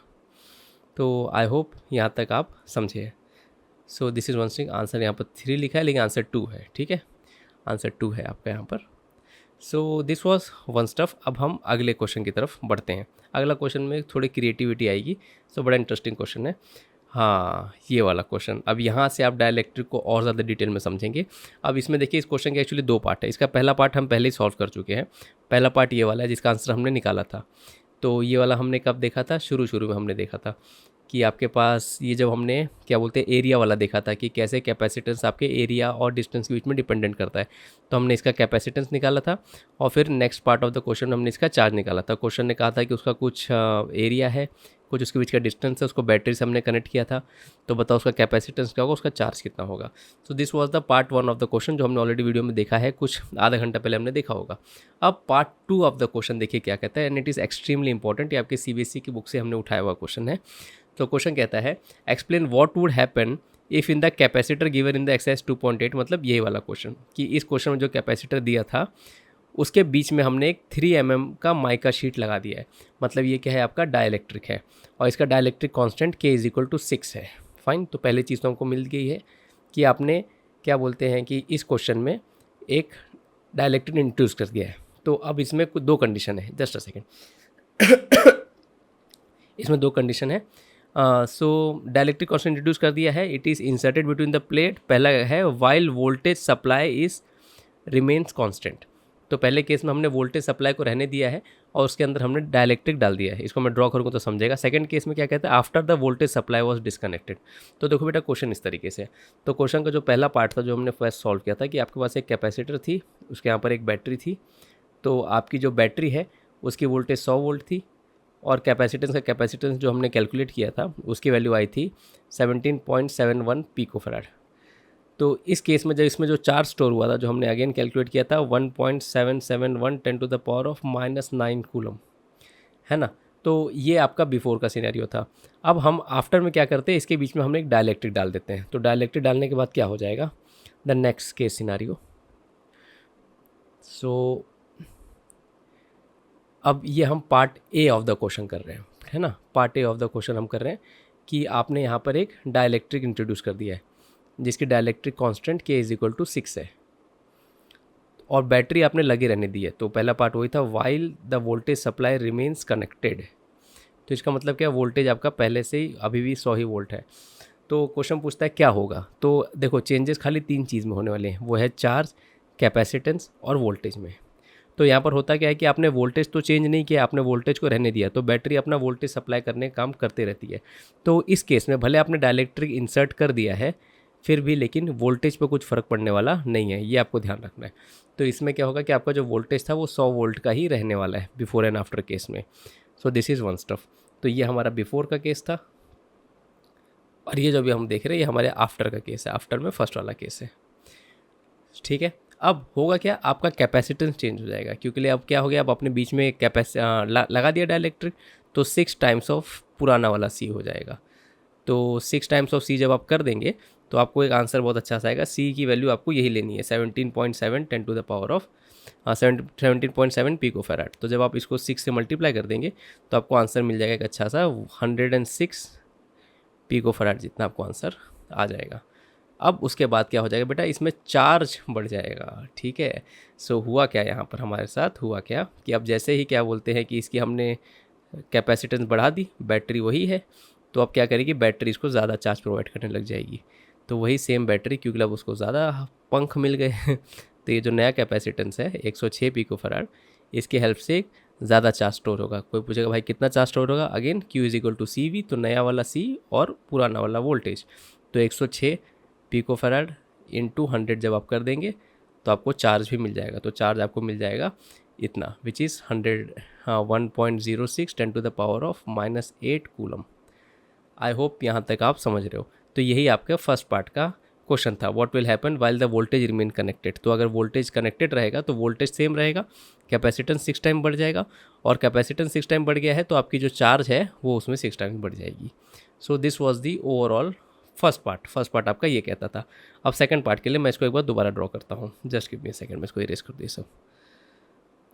तो आई होप यहाँ तक आप समझे। सो this is one thing, answer यहाँ पर 3 लिखा है लेकिन आंसर 2 है। ठीक है, आंसर 2 है आपका यहाँ पर। सो दिस वॉज वन स्टफ। अब हम अगले क्वेश्चन की तरफ बढ़ते हैं। अगला क्वेश्चन में थोड़ी क्रिएटिविटी आएगी, सो बड़ा इंटरेस्टिंग क्वेश्चन है। हाँ, ये वाला क्वेश्चन, अब यहाँ से आप डाइलेक्ट्रिक को और ज़्यादा डिटेल में समझेंगे। अब इसमें देखिए, इस क्वेश्चन के एक्चुअली 2 पार्ट है। इसका पहला पार्ट हम पहले ही सॉल्व कर चुके हैं। पहला पार्ट ये वाला है जिसका आंसर हमने निकाला था। तो ये वाला हमने कब देखा था, शुरू में हमने देखा था कि आपके पास ये जब हमने क्या बोलते हैं एरिया वाला देखा था कि कैसे कैपेसिटेंस आपके एरिया और डिस्टेंस के बीच में डिपेंडेंट करता है। तो हमने इसका कैपेसिटेंस निकाला था, और फिर next part of the question हमने इसका चार्ज निकाला था। क्वेश्चन ने कहा था कि उसका कुछ एरिया है, कुछ उसके बीच का डिस्टेंस है, उसको बैटरी से हमने कनेक्ट किया था, तो बताओ उसका कैपेसिटेंस क्या होगा, उसका चार्ज कितना होगा। So this was the part 1 of the question, जो हमने ऑलरेडी वीडियो में देखा है, कुछ आधा घंटा पहले हमने देखा होगा। अब पार्ट 2 ऑफ द क्वेश्चन देखिए क्या कहता है, and it is extremely important. ये आपके CBSE की बुक से हमने उठाया हुआ क्वेश्चन है। तो क्वेश्चन कहता है explain what would happen if in the capacitor given in the exercise 2.8, मतलब यही वाला क्वेश्चन कि इस क्वेश्चन में जो कैपेसिटर दिया था उसके बीच में हमने एक 3 mm का माइका शीट लगा दिया है। मतलब ये क्या है, आपका डाइलेक्ट्रिक है, और इसका dielectric constant K is equal to 6 है। फाइन, तो पहली चीज़ तो हमको मिल गई है कि आपने क्या बोलते हैं कि इस क्वेश्चन में एक डाइलेक्ट्रिक इंट्रोड्यूस कर दिया है। तो अब इसमें कुछ 2 कंडीशन है, जस्ट अ सेकेंड इसमें 2 कंडीशन है। सो डाइलेक्ट्रिक कांस्टेंट इंट्रोड्यूस कर दिया है, it is inserted between the plate. पहला है while voltage supply is remains constant. तो पहले केस में हमने वोल्टेज सप्लाई को रहने दिया है और उसके अंदर हमने डाइलेक्ट्रिक डाल दिया है। इसको मैं ड्रॉ करूँगा तो समझेगा। सेकंड केस में क्या कहता है, after the voltage supply was disconnected. तो देखो बेटा क्वेश्चन इस तरीके से, तो क्वेश्चन का जो पहला पार्ट था जो हमने फर्स्ट सॉल्व किया था कि आपके पास एक कैपेसिटर थी, उसके यहाँ पर एक बैटरी थी। तो आपकी जो बैटरी है उसकी वोल्टेज 100 वोल्ट थी, और कैपेसिटेंस जो हमने कैलकुलेट किया था उसकी वैल्यू आई थी 17.71 पिकोफैराड। तो इस केस में जब इसमें जो चार्ज स्टोर हुआ था, जो हमने अगेन कैलकुलेट किया था 1.771 10⁻⁹ कूलम, है ना। तो ये आपका बिफोर का सिनेरियो था। अब हम आफ्टर में क्या करते हैं, इसके बीच में हम एक डाइलेक्ट्रिक डाल देते हैं। तो डाइलेक्ट्रिक डालने के बाद क्या हो जाएगा, द नेक्स्ट केस सिनेरियो। सो अब ये हम part A of the question कर रहे हैं, है ना। Part A of the question हम कर रहे हैं कि आपने यहाँ पर एक डाइलेक्ट्रिक इंट्रोड्यूस कर दिया है जिसकी dielectric constant K is equal to 6 है, और बैटरी आपने लगे रहने दी है। तो पहला पार्ट वही था, while the voltage supply remains connected. तो इसका मतलब क्या, वोल्टेज आपका पहले से ही अभी भी 100 ही वोल्ट है। तो क्वेश्चन पूछता है क्या होगा। तो देखो चेंजेस खाली 3 चीज़ में होने वाले हैं, वो है चार्ज, कैपेसिटेंस और वोल्टेज में। तो यहाँ पर होता क्या है कि आपने वोल्टेज तो चेंज नहीं किया, आपने वोल्टेज को रहने दिया, तो बैटरी अपना वोल्टेज सप्लाई करने का काम करते रहती है। तो इस केस में भले आपने डाइलेक्ट्रिक इंसर्ट कर दिया है फिर भी, लेकिन वोल्टेज पे कुछ फ़र्क पड़ने वाला नहीं है, ये आपको ध्यान रखना है। तो इसमें क्या होगा कि आपका जो वोल्टेज था वो 100 वोल्ट का ही रहने वाला है बिफोर एंड आफ्टर केस में। सो दिस इज़ वन स्टफ। तो ये हमारा बिफोर का केस था, और ये जो भी हम देख रहे हैं ये हमारे आफ्टर का केस है। आफ्टर में फर्स्ट वाला केस है, ठीक है। अब होगा क्या, आपका कैपेसिटेंस चेंज हो जाएगा, क्योंकि अब क्या हो गया, अब अपने बीच में लगा दिया डाइलेक्ट्रिक, तो 6 टाइम्स ऑफ पुराना वाला C हो जाएगा। तो 6 टाइम्स ऑफ C जब आप कर देंगे तो आपको एक आंसर बहुत अच्छा सा आएगा। सी की वैल्यू आपको यही लेनी है 17.7 10 to the power of 17.7 pico farad. तो जब आप इसको 6 से मल्टीप्लाई कर देंगे तो आपको आंसर मिल जाएगा एक अच्छा सा 106 पिको फैराड जितना आपको आंसर आ जाएगा। अब उसके बाद क्या हो जाएगा बेटा, इसमें चार्ज बढ़ जाएगा। ठीक है, सो हुआ क्या यहाँ पर हमारे साथ, हुआ क्या कि अब जैसे ही क्या बोलते हैं कि इसकी हमने कैपेसिटेंस बढ़ा दी, बैटरी वही है, तो अब क्या करेगी बैटरी इसको ज़्यादा चार्ज प्रोवाइड करने लग जाएगी। तो वही सेम बैटरी, क्योंकि अब उसको ज़्यादा पंख मिल गए तो ये जो नया कैपेसिटेंस है 106 पिको फैराड, इसके हेल्प से ज़्यादा चार्ज स्टोर होगा। कोई पूछेगा भाई कितना चार्ज स्टोर होगा, again Q is equal to C V, तो नया वाला C और पुराना वाला वोल्टेज, तो 106 पिको फैराड इंटू 100 जब आप कर देंगे तो आपको चार्ज भी मिल जाएगा। तो चार्ज आपको मिल जाएगा इतना, which is 1.06 10 to the power of -8 coulomb. I hope यहाँ तक आप समझ रहे हो। तो यही आपके फर्स्ट पार्ट का क्वेश्चन था, what will happen while the voltage remain connected. तो अगर वोल्टेज कनेक्टेड रहेगा तो वोल्टेज सेम रहेगा, कैपेसिटेंस 6 टाइम बढ़ जाएगा, और कैपेसिटेंस 6 टाइम बढ़ गया है तो आपकी जो चार्ज है वो उसमें 6 टाइम बढ़ जाएगी। सो this was the overall first part आपका ये कहता था। अब सेकंड पार्ट के लिए मैं इसको एक बार दोबारा ड्रॉ करता हूँ, just give me a second, मैं इसको इरेज कर दूँ सब।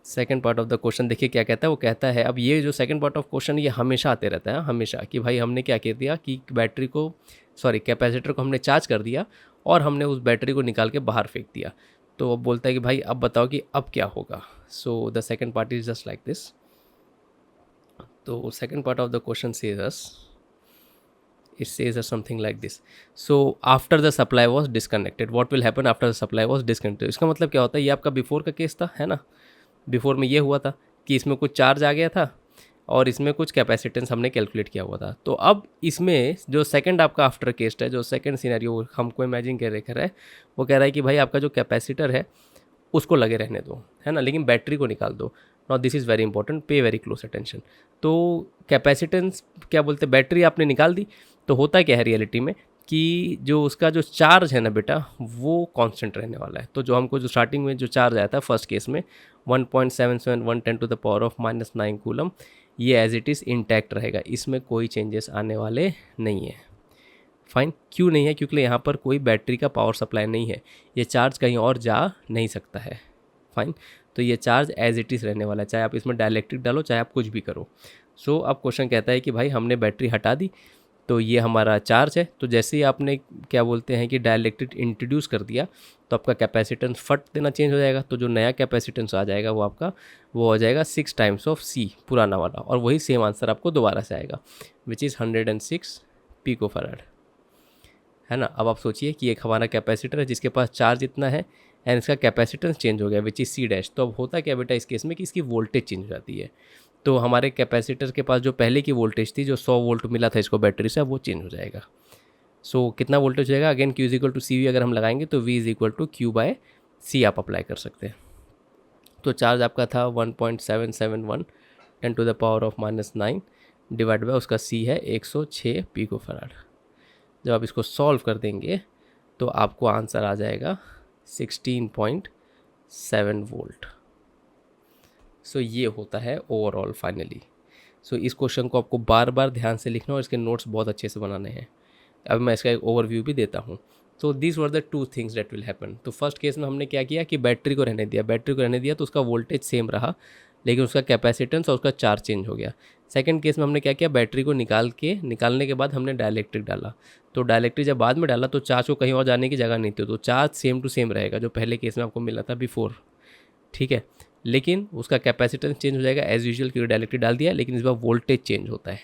Second part of the question देखिए क्या कहता है, वो कहता है, अब ये जो सेकंड पार्ट ऑफ क्वेश्चन ये हमेशा आते रहता है, हमेशा, कि भाई हमने क्या कर दिया कि बैटरी को, सॉरी कैपेसिटर को हमने चार्ज कर दिया और हमने उस बैटरी को निकाल के बाहर फेंक दिया। तो अब बोलता है कि भाई अब बताओ कि अब क्या होगा। So the second part is just like this. तो second part of the question says us, it says us something like this. So after the supply was disconnected, what will happen after the supply was disconnected? इसका मतलब क्या होता है, ये आपका before का case था, है ना। बिफोर में ये हुआ था कि इसमें कुछ चार्ज आ गया था और इसमें कुछ कैपेसिटेंस हमने कैलकुलेट किया हुआ था। तो अब इसमें जो सेकंड आपका आफ्टर केस है, जो सेकंड सिनेरियो हमको इमेजिन कर रहा है, वो कह रहा है कि भाई आपका जो कैपेसिटर है उसको लगे रहने दो, है ना, लेकिन बैटरी को निकाल दो। Now this is very important, पे वेरी क्लोज अटेंशन। तो कैपेसिटेंस क्या बोलते हैं, बैटरी आपने निकाल दी, तो होता क्या है रियलिटी में कि जो उसका जो चार्ज है ना बेटा वो कांस्टेंट रहने वाला है। तो जो हमको जो स्टार्टिंग में जो चार्ज आया था फर्स्ट केस में 1.77 10 to the power of -9 coulomb, ये एज इट इज़ इंटैक्ट रहेगा, इसमें कोई चेंजेस आने वाले नहीं है। फाइन, क्यों नहीं है, क्योंकि यहाँ पर कोई बैटरी का पावर सप्लाई नहीं है, ये चार्ज कहीं और जा नहीं सकता है। फाइन, तो ये चार्ज एज इट इज़ रहने वाला है, चाहे आप इसमें डाइलेक्ट्रिक डालो चाहे आप कुछ भी करो। सो अब क्वेश्चन कहता है कि भाई हमने बैटरी हटा दी, तो ये हमारा चार्ज है, तो जैसे ही आपने क्या बोलते हैं कि डाइलेक्ट्रिक इंट्रोड्यूस कर दिया तो आपका कैपेसिटेंस फट देना चेंज हो जाएगा। तो जो नया कैपेसिटेंस आ जाएगा वो आपका वो हो जाएगा 6 टाइम्स ऑफ C पुराना वाला, और वही सेम आंसर आपको दोबारा से आएगा, विच इज़ 106 पिको फैराड, है ना। अब आप सोचिए कि एक हमारा कैपेसिटर है जिसके पास चार्ज इतना है एंड इसका कैपेसिटेंस चेंज हो गया विच इज़ C डैश। तो अब होता क्या बेटा इस केस में कि इसकी वोल्टेज चेंज हो जाती है। तो हमारे कैपेसिटर के पास जो पहले की वोल्टेज थी, जो 100 वोल्ट मिला था इसको बैटरी से, वो चेंज हो जाएगा। सो कितना वोल्टेज हो जाएगा, again Q is equal to C V अगर हम लगाएंगे तो V is equal to Q by C आप अप्लाई कर सकते हैं। तो चार्ज आपका था 1.771 10 to the power of -9 divide by उसका C है 106 पिको फैराड। जब आप इसको सॉल्व कर देंगे तो आपको आंसर आ जाएगा 16.7 वोल्ट। सो ये होता है ओवरऑल फाइनली। सो इस क्वेश्चन को आपको बार बार ध्यान से लिखना और इसके नोट्स बहुत अच्छे से बनाने हैं। अब मैं इसका एक ओवरव्यू भी देता हूँ। तो this were the two things that will happen. तो फर्स्ट केस में हमने क्या किया कि बैटरी को रहने दिया तो उसका वोल्टेज सेम रहा, लेकिन उसका कैपेसिटेंस और उसका चार्ज चेंज हो गया। सेकंड केस में हमने क्या किया, बैटरी को निकालने के बाद हमने डाइलेक्ट्रिक डाला। तो डाइलेक्ट्रिक जब बाद में डाला तो चार्ज को कहीं और जाने की जगह नहीं थी, तो चार्ज सेम टू सेम रहेगा जो पहले केस में आपको मिला था बिफोर, ठीक है, लेकिन उसका कैपेसिटेंस चेंज हो जाएगा एज यूजुअल क्योंकि डायरेक्टली डाल दिया, लेकिन इस बार वोल्टेज चेंज होता है।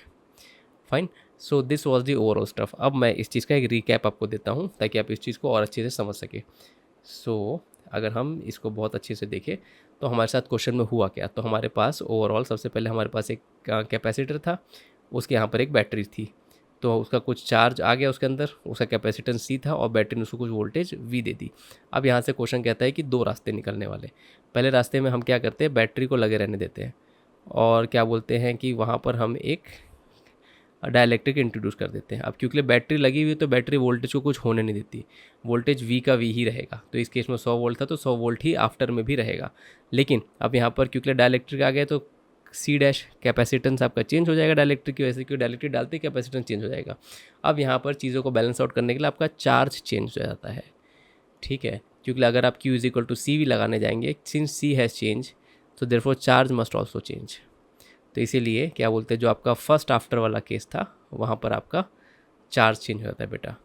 Fine, so this was the overall stuff. अब मैं इस चीज़ का एक रिकैप आपको देता हूँ ताकि आप इस चीज़ को और अच्छे से समझ सके। सो अगर हम इसको बहुत अच्छे से देखें तो हमारे साथ क्वेश्चन में हुआ क्या। तो हमारे पास ओवरऑल सबसे पहले हमारे पास एक कैपेसिटर था, उसके यहाँ पर एक बैटरी थी, तो उसका कुछ चार्ज आ गया उसके अंदर, उसका कैपेसिटेंस C था और बैटरी ने उसको कुछ वोल्टेज V दे दी। अब यहाँ से क्वेश्चन कहता है कि दो रास्ते निकलने वाले। पहले रास्ते में हम क्या करते हैं, बैटरी को लगे रहने देते हैं और क्या बोलते हैं कि वहाँ पर हम एक डाइलेक्ट्रिक इंट्रोड्यूस कर देते हैं। अब क्योंकि बैटरी लगी हुई है तो बैटरी वोल्टेज को कुछ होने नहीं देती, वोल्टेज V का V ही रहेगा। तो इस केस में 100 वोल्ट था तो 100 वोल्ट ही आफ्टर में भी रहेगा। लेकिन अब यहाँ पर क्योंकि डाइलेक्ट्रिक आ गया तो सी डैश, कैपेसिटेंस आपका चेंज हो जाएगा डायलेक्ट्रिक की वजह से, क्योंकि डायलेक्ट्रिक डालते ही कैपेसिटेंस चेंज हो जाएगा। अब यहाँ पर चीज़ों को बैलेंस आउट करने के लिए आपका चार्ज चेंज हो जाता है, ठीक है, क्योंकि अगर आप Q इज इक्वल टू सी भी लगाने जाएंगे, सिंस सी हैज़ चेंज तो therefore charge must also change. तो इसीलिए क्या बोलते हैं, जो आपका फर्स्ट आफ्टर वाला केस था वहाँ पर आपका चार्ज चेंज हो जाता है बेटा।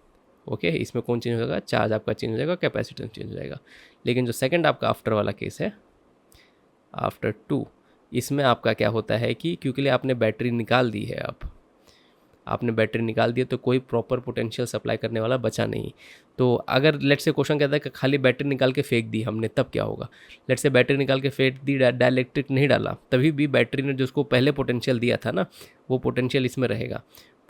ओके, इसमें कौन चेंज होगा, चार्ज आपका चेंज हो जाएगा, कैपेसिटेंस चेंज हो जाएगा। लेकिन जो सेकंड आपका आफ्टर वाला केस है, आफ्टर 2, इसमें आपका क्या होता है कि क्योंकि आपने बैटरी निकाल दी है, अब आपने बैटरी निकाल दी है तो कोई प्रॉपर पोटेंशियल सप्लाई करने वाला बचा नहीं। तो अगर लेट से क्वेश्चन कहता है कि खाली बैटरी निकाल के फेंक दी हमने, तब क्या होगा। लेट से बैटरी निकाल के फेंक दी, डायलेक्ट्रिक नहीं डाला, तभी भी बैटरी ने जिसको पहले पोटेंशियल दिया था ना, वो पोटेंशियल इसमें रहेगा,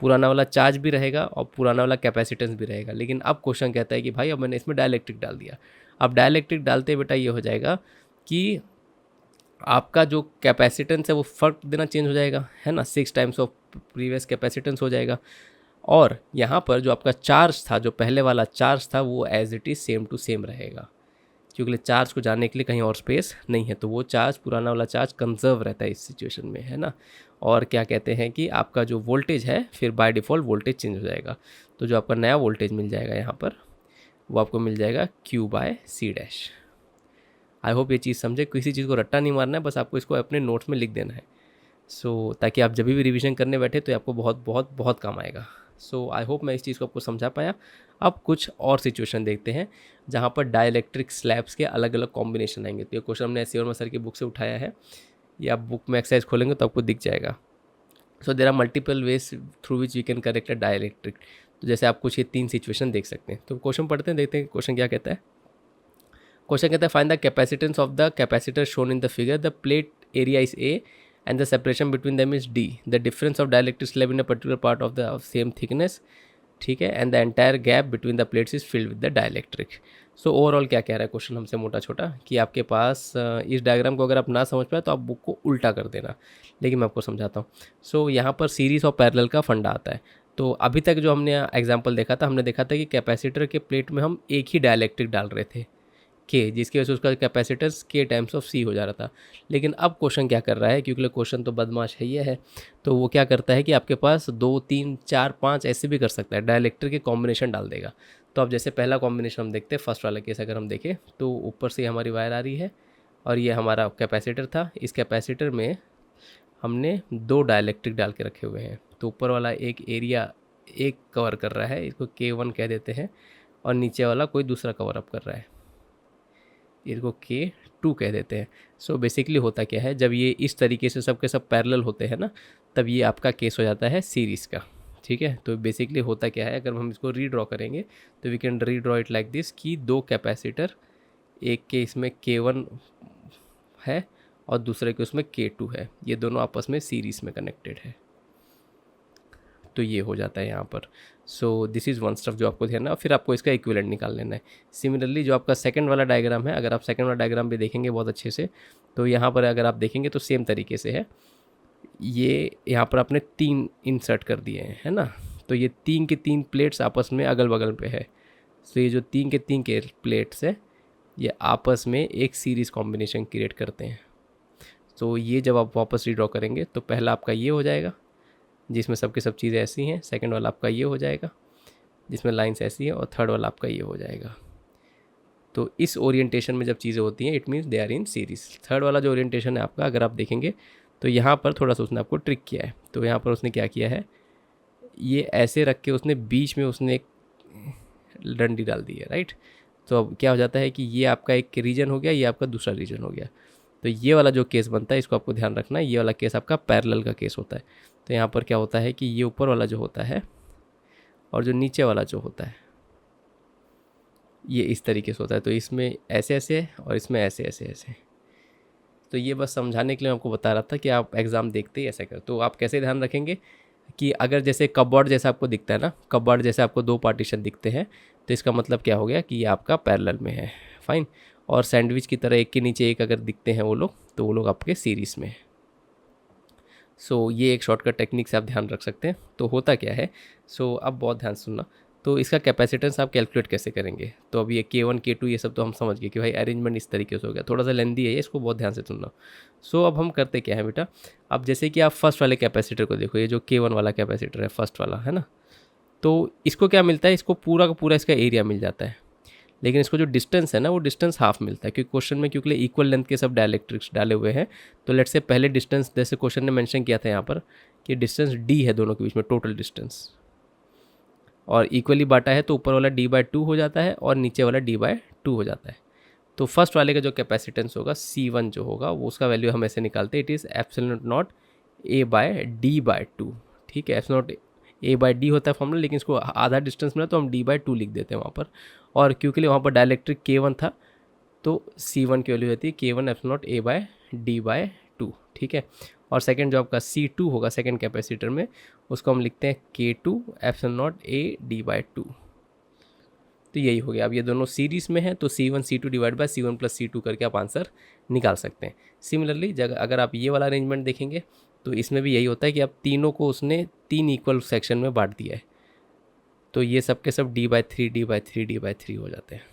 पुराना वाला चार्ज भी रहेगा और पुराना वाला कैपेसिटेंस भी रहेगा। लेकिन अब क्वेश्चन कहता है कि भाई अब मैंने इसमें डायलेक्ट्रिक डाल दिया। अब डायलेक्ट्रिक डालते बेटा ये हो जाएगा कि आपका जो कैपेसिटेंस है वो फ़र्क देना चेंज हो जाएगा, है ना, 6 टाइम्स ऑफ प्रीवियस कैपेसिटेंस हो जाएगा। और यहाँ पर जो आपका चार्ज था, जो पहले वाला चार्ज था, वो as it is same to same रहेगा, क्योंकि चार्ज को जाने के लिए कहीं और स्पेस नहीं है, तो वो चार्ज, पुराना वाला चार्ज कंजर्व रहता है इस सिचुएशन में, है ना। और क्या कहते हैं कि आपका जो वोल्टेज है फिर बाय डिफ़ॉल्ट वोल्टेज चेंज हो जाएगा। तो जो आपका नया वोल्टेज मिल जाएगा यहाँ पर, वो आपको मिल जाएगा Q/C डैश। आई होप ये चीज़ समझे, किसी चीज़ को रट्टा नहीं मारना है, बस आपको इसको अपने नोट्स में लिख देना है। ताकि आप जब भी रिवीजन करने बैठे तो आपको बहुत बहुत बहुत काम आएगा। आई होप मैं इस चीज़ को आपको समझा पाया। अब कुछ और सिचुएशन देखते हैं जहाँ पर डाइलेक्ट्रिक स्लैब्स के अलग अलग कॉम्बिनेशन आएंगे। तो ये क्वेश्चन हमने एस वर्मा सर की बुक से उठाया है, या आप बुक में एक्सरसाइज खोलेंगे तो आपको दिख जाएगा। There are multiple ways through which we can correct a dielectric. तो जैसे आप कुछ ये 3 सिचुएशन देख सकते हैं। तो क्वेश्चन पढ़ते हैं, देखते हैं क्वेश्चन क्या कहता है। क्वेश्चन कहता है find the capacitance of the capacitor shown in the figure, the plate area is A and the separation between them is D. The difference of dielectric slab in a particular part of the same thickness, ठीक है, and the entire gap between the plates is filled with the dielectric. So overall क्या कह रहा है question हमसे मोटा छोटा, कि आपके पास इस डायग्राम को अगर आप ना समझ पाए तो आप बुक को उल्टा कर देना, लेकिन मैं आपको समझाता हूँ। यहाँ पर सीरीज और पैरेलल का फंडा आता है। तो अभी तक जो हमने एग्जाम्पल देखा था, हमने देखा था कि कैपेसिटर के प्लेट में हम एक ही डायलेक्ट्रिक डाल रहे थे K, जिसकी वजह से उसका capacitance K times of C हो जा रहा था। लेकिन अब क्वेश्चन क्या कर रहा है, क्योंकि क्वेश्चन तो बदमाश है ये है, तो वो क्या करता है कि आपके पास 2 3 4 5 ऐसे भी कर सकता है, डायलेक्ट्रिक के कॉम्बिनेशन डाल देगा। तो अब जैसे पहला कॉम्बिनेशन हम देखते हैं, फर्स्ट वाला केस अगर हम देखें तो ऊपर से हमारी वायर आ रही है और ये हमारा कैपेसिटर था। इस कैपेसिटर में हमने 2 डायलेक्ट्रिक डाल के रखे हुए हैं। तो ऊपर वाला एक एरिया एक कवर कर रहा है, इसको K1 कह देते हैं, और नीचे वाला कोई दूसरा कवर अप कर रहा है, इसको K2 कह देते हैं। बेसिकली होता क्या है, जब ये इस तरीके से सब के सब पैरेलल होते हैं ना, तब ये आपका केस हो जाता है सीरीज़ का, ठीक है। तो बेसिकली होता क्या है, अगर हम इसको रीड्रॉ करेंगे तो we can redraw it like this, कि 2 कैपेसिटर, एक के इसमें K1 है और दूसरे के उसमें K2 है, ये दोनों आपस में सीरीज़ में कनेक्टेड है। तो ये हो जाता है यहाँ पर। दिस इज़ वन स्टफ जो आपको ध्यान है, फिर आपको इसका इक्विवेलेंट निकाल लेना है। सिमिलरली जो आपका सेकंड वाला डायग्राम है, अगर आप सेकंड वाला डायग्राम भी देखेंगे बहुत अच्छे से, तो यहाँ पर अगर आप देखेंगे तो सेम तरीके से है। ये यहाँ पर आपने 3 इंसर्ट कर दिए हैं, है ना। तो ये 3 के 3 प्लेट्स आपस में अगल बगल पे है। ये जो 3 के 3 के प्लेट्स है, ये आपस में एक सीरीज़ कॉम्बिनेशन क्रिएट करते हैं। ये जब आप वापस रीड्रॉ करेंगे तो पहला आपका ये हो जाएगा, जिसमें सबके सब चीज़ें ऐसी हैं। सेकंड वाला आपका ये हो जाएगा, जिसमें लाइंस ऐसी हैं, और थर्ड वाला आपका ये हो जाएगा। तो इस ओरिएंटेशन में जब चीज़ें होती हैं, it means they are in series. Third वाला जो ओरिएंटेशन है आपका, अगर आप देखेंगे तो यहाँ पर थोड़ा सा उसने आपको ट्रिक किया है। तो यहाँ पर उसने क्या किया है, ये ऐसे रख के उसने बीच में उसने एक डंडी डाल दी है, राइट। तो अब क्या हो जाता है कि ये आपका एक रीजन हो गया, ये आपका दूसरा रीजन हो गया। तो ये वाला जो केस बनता है, इसको आपको ध्यान रखना है, ये वाला केस आपका पैरेलल का केस होता है। तो यहाँ पर क्या होता है कि ये ऊपर वाला जो होता है और जो नीचे वाला जो होता है, ये इस तरीके से होता है। तो इसमें ऐसे ऐसे और इसमें ऐसे ऐसे ऐसे। तो ये बस समझाने के लिए मैं आपको बता रहा था कि आप एग्ज़ाम देखते ही ऐसा कर। तो आप कैसे ध्यान रखेंगे कि अगर जैसे कबर्ड जैसा आपको दिखता है ना, कबर्ड जैसे आपको 2 पार्टीशन दिखते हैं, तो इसका मतलब क्या हो गया कि ये आपका पैरेलल में है, फाइन। और सैंडविच की तरह एक के नीचे एक अगर दिखते हैं वो लोग, तो वो लोग आपके सीरीज़ में है। ये एक शॉर्टकट टेक्निक से आप ध्यान रख सकते हैं। तो होता क्या है, अब बहुत ध्यान सुनना। तो इसका कैपेसिटेंस आप कैलकुलेट कैसे करेंगे? तो अब ये K1 K2 ये सब तो हम समझ गए कि भाई अरेंजमेंट इस तरीके से हो गया, थोड़ा सा लेंदी है ये, इसको बहुत ध्यान से सुनना। सो अब हम करते क्या है बेटा, अब जैसे कि आप फर्स्ट वाले कैपेसिटर को देखो, ये जो K1 वाला कैपेसिटर है फर्स्ट वाला, है ना, तो इसको क्या मिलता है, इसको पूरा का पूरा इसका एरिया मिल जाता है, लेकिन इसको जो डिस्टेंस है ना वो डिस्टेंस हाफ मिलता है, क्योंकि क्वेश्चन में क्योंकि इक्वल लेंथ के सब डायलेक्ट्रिक्स डाले हुए हैं। तो लेट्स से पहले डिस्टेंस, जैसे क्वेश्चन ने मेंशन किया था यहाँ पर कि डिस्टेंस d है दोनों के बीच में, टोटल डिस्टेंस, और इक्वली बांटा है तो ऊपर वाला d/2 हो जाता है और नीचे वाला d/2 हो जाता है। तो फर्स्ट वाले का जो कैपेसिटेंस होगा C1 जो होगा वो उसका वैल्यू हम ऐसे निकालते हैं, it is epsilon not A/d/2। ठीक है, एप्सिलॉन नॉट A/d होता है फॉर्मूला, लेकिन इसको आधा डिस्टेंस मिला तो हम d/2 लिख देते हैं वहाँ पर। और क्योंकि वहाँ पर डायलेक्ट्रिक K1 था तो C1 की वैल्यू रहती है K1 एप्सिलॉन नॉट A/d/2। ठीक है, और सेकंड जो आपका C2 होगा सेकंड कैपेसिटर में, उसको हम लिखते हैं K2 एप्सिलॉन नॉट A/d/2। तो यही हो गया। अब ये दोनों सीरीज में है तो C1 C2 divide by C1 plus C2 करके आप आंसर निकाल सकते हैं। सिमिलरली अगर आप ये वाला अरेंजमेंट देखेंगे तो इसमें भी यही होता है कि आप तीनों को उसने 3 इक्वल सेक्शन में बांट दिया है, तो ये सब के सब d/3 d/3 d/3 हो जाते हैं,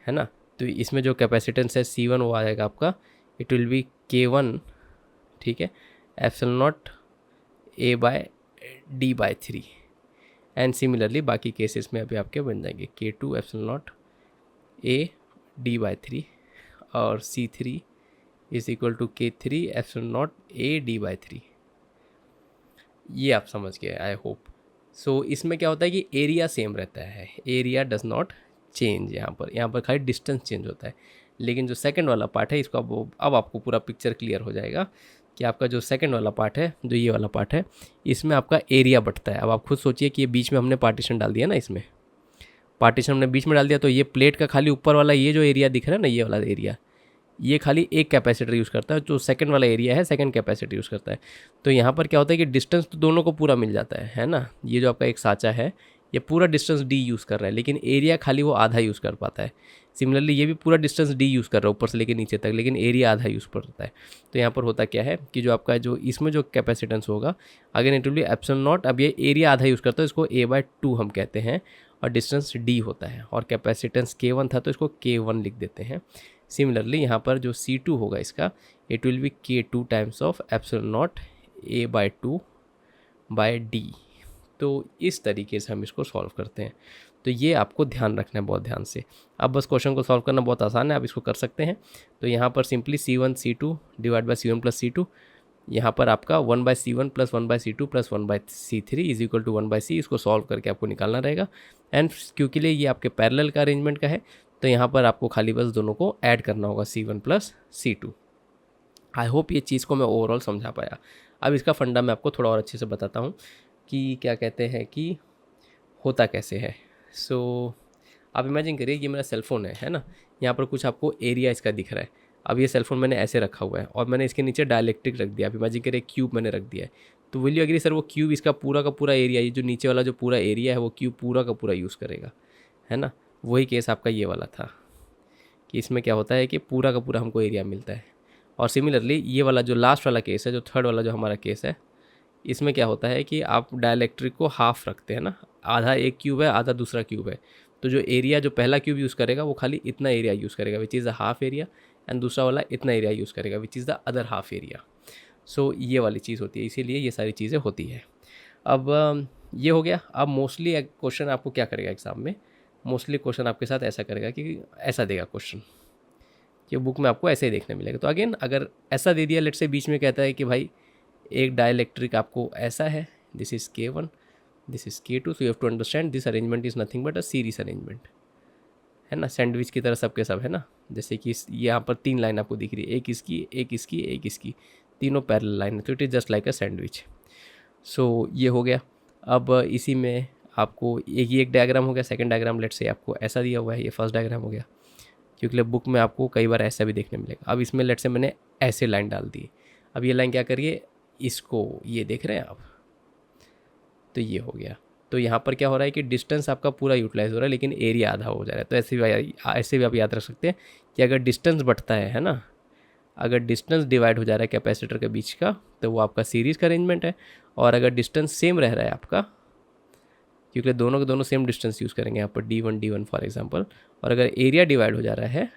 है ना। तो इसमें जो कैपेसिटेंस है C1 वो आ जाएगा आपका, इट विल बी K1, ठीक है, epsilon naught A/d/3। And similarly बाकी केसेस में अभी आपके बन जाएंगे K2 एप्सिलॉन नॉट A/d/3 और C3 is equal to K3 epsilon naught A/d/3। ये आप समझ गए आई होप। सो इसमें क्या होता है कि एरिया सेम रहता है, एरिया डज नॉट चेंज, यहाँ पर खाली डिस्टेंस चेंज होता है। लेकिन जो सेकंड वाला पार्ट है इसको अब आपको पूरा पिक्चर क्लियर हो जाएगा कि आपका जो सेकंड वाला पार्ट है, जो ये वाला पार्ट है, इसमें आपका एरिया बढ़ता है। अब आप खुद सोचिए कि ये बीच में हमने पार्टीशन डाल दिया ना, इसमें पार्टीशन हमने बीच में डाल दिया, तो ये प्लेट का खाली ऊपर वाला ये जो एरिया दिख रहा है ना, ये वाला एरिया, ये खाली एक कैपेसिटर यूज़ करता है, जो सेकंड वाला एरिया है सेकंड कैपेसिटर यूज़ करता है। तो यहाँ पर क्या होता है कि डिस्टेंस तो दोनों को पूरा मिल जाता है ना। ये जो आपका एक साँचा है ये पूरा डिस्टेंस d यूज़ कर रहा है, लेकिन एरिया खाली वो आधा यूज़ कर पाता है। सिमिलरली ये भी पूरा डिस्टेंस d यूज़ कर रहा है ऊपर से लेकर नीचे तक, लेकिन एरिया आधा यूज़ करता है। तो यहाँ पर होता क्या है कि जो आपका जो इसमें जो कैपेसिटेंस होगा, again it will B epsilon not, अब ये एरिया आधा यूज़ करता है, इसको A/2 हम कहते हैं, और डिस्टेंस d होता है, और कैपेसिटेंस K1 था तो इसको K1 लिख देते हैं। सिमिलरली यहाँ पर जो C2 होगा इसका, it will B K2 times of epsilon not A/2/d। तो इस तरीके से हम इसको सॉल्व करते हैं। तो ये आपको ध्यान रखना है बहुत ध्यान से। अब बस क्वेश्चन को सॉल्व करना बहुत आसान है, आप इसको कर सकते हैं। तो यहाँ पर simply C1 C2 divide by C1 plus C2, यहाँ पर आपका 1/C1 plus 1/C2 plus 1/C3 is equal to 1/C, इसको सॉल्व करके आपको निकालना रहेगा। एंड क्योंकि लिए ये आपके पैरेलल का अरेंजमेंट का है, तो यहाँ पर आपको खाली बस दोनों को ऐड करना होगा C1 प्लस C2। आई होप ये चीज़ को मैं ओवरऑल समझा पाया। अब इसका फंडा मैं आपको थोड़ा और अच्छे से बताता हूँ कि क्या कहते हैं कि होता कैसे है। सो आप इमेजिन करिए ये मेरा सेलफ़ोन है ना, यहाँ पर कुछ आपको एरिया इसका दिख रहा है। अब ये सेलफ़ोन मैंने ऐसे रखा हुआ है और मैंने इसके नीचे डायलेक्ट्रिक रख दिया। आप इमेजिन करिए क्यूब मैंने रख दिया है, तो विल यू एग्री सर वो क्यूब इसका पूरा का पूरा एरिया, ये जो नीचे वाला जो पूरा एरिया है वो क्यूब पूरा का पूरा यूज़ करेगा, है ना। वही केस आपका ये वाला था कि इसमें क्या होता है कि पूरा का पूरा हमको एरिया मिलता है। और सिमिलरली ये वाला जो लास्ट वाला केस है, जो थर्ड वाला जो हमारा केस है, इसमें क्या होता है कि आप डायलेक्ट्रिक को हाफ रखते हैं ना, आधा एक क्यूब है आधा दूसरा क्यूब है, तो जो एरिया जो पहला क्यूब यूज़ करेगा वो खाली इतना एरिया यूज़ करेगा which is the half area, and दूसरा वाला इतना एरिया यूज़ करेगा which is the other half area. So ये वाली चीज़ होती है, इसीलिए ये सारी चीज़ें होती है। अब ये हो गया। अब मोस्टली क्वेश्चन आपको क्या करेगा एग्ज़ाम में, मोस्टली क्वेश्चन आपके साथ ऐसा करेगा कि ऐसा देगा क्वेश्चन कि बुक में आपको ऐसे ही देखने मिलेगा। तो अगेन अगर ऐसा दे दिया, लेट से बीच में कहता है कि भाई एक डायलेक्ट्रिक आपको ऐसा है, this is K1 this is K2, so you have to understand this arrangement is nothing but a series arrangement, है ना, सैंडविच की तरह सबके सब है ना। जैसे कि यहाँ पर 3 लाइन आपको दिख रही है, एक इसकी एक इसकी एक इसकी, तीनों पैरेलल लाइन है, तो it is just like a sandwich. So ये हो गया। अब इसी में आपको एक डायग्राम हो गया, सेकंड डायग्राम लेट से आपको ऐसा दिया हुआ है, ये फर्स्ट डायग्राम हो गया, क्योंकि बुक में आपको कई बार ऐसा भी देखने मिलेगा। अब इसमें लेट से मैंने ऐसे लाइन डाल दी, अब ये लाइन क्या करिए, इसको ये देख रहे हैं आप, तो ये हो गया। तो यहाँ पर क्या हो रहा है कि डिस्टेंस आपका पूरा यूटिलाइज हो रहा है लेकिन एरिया आधा हो जा रहा है। तो ऐसे भी आप याद रख सकते हैं कि अगर डिस्टेंस बढ़ता है ना, अगर डिस्टेंस डिवाइड हो जा रहा है कैपेसिटर के बीच का, तो वो आपका सीरीज़ का अरेंजमेंट है। और अगर डिस्टेंस सेम रह रहा है आपका, क्योंकि दोनों के दोनों सेम डिस्टेंस यूज़ करेंगे यहाँ पर D1 फॉर एग्जांपल। और अगर एरिया डिवाइड हो जा रहा है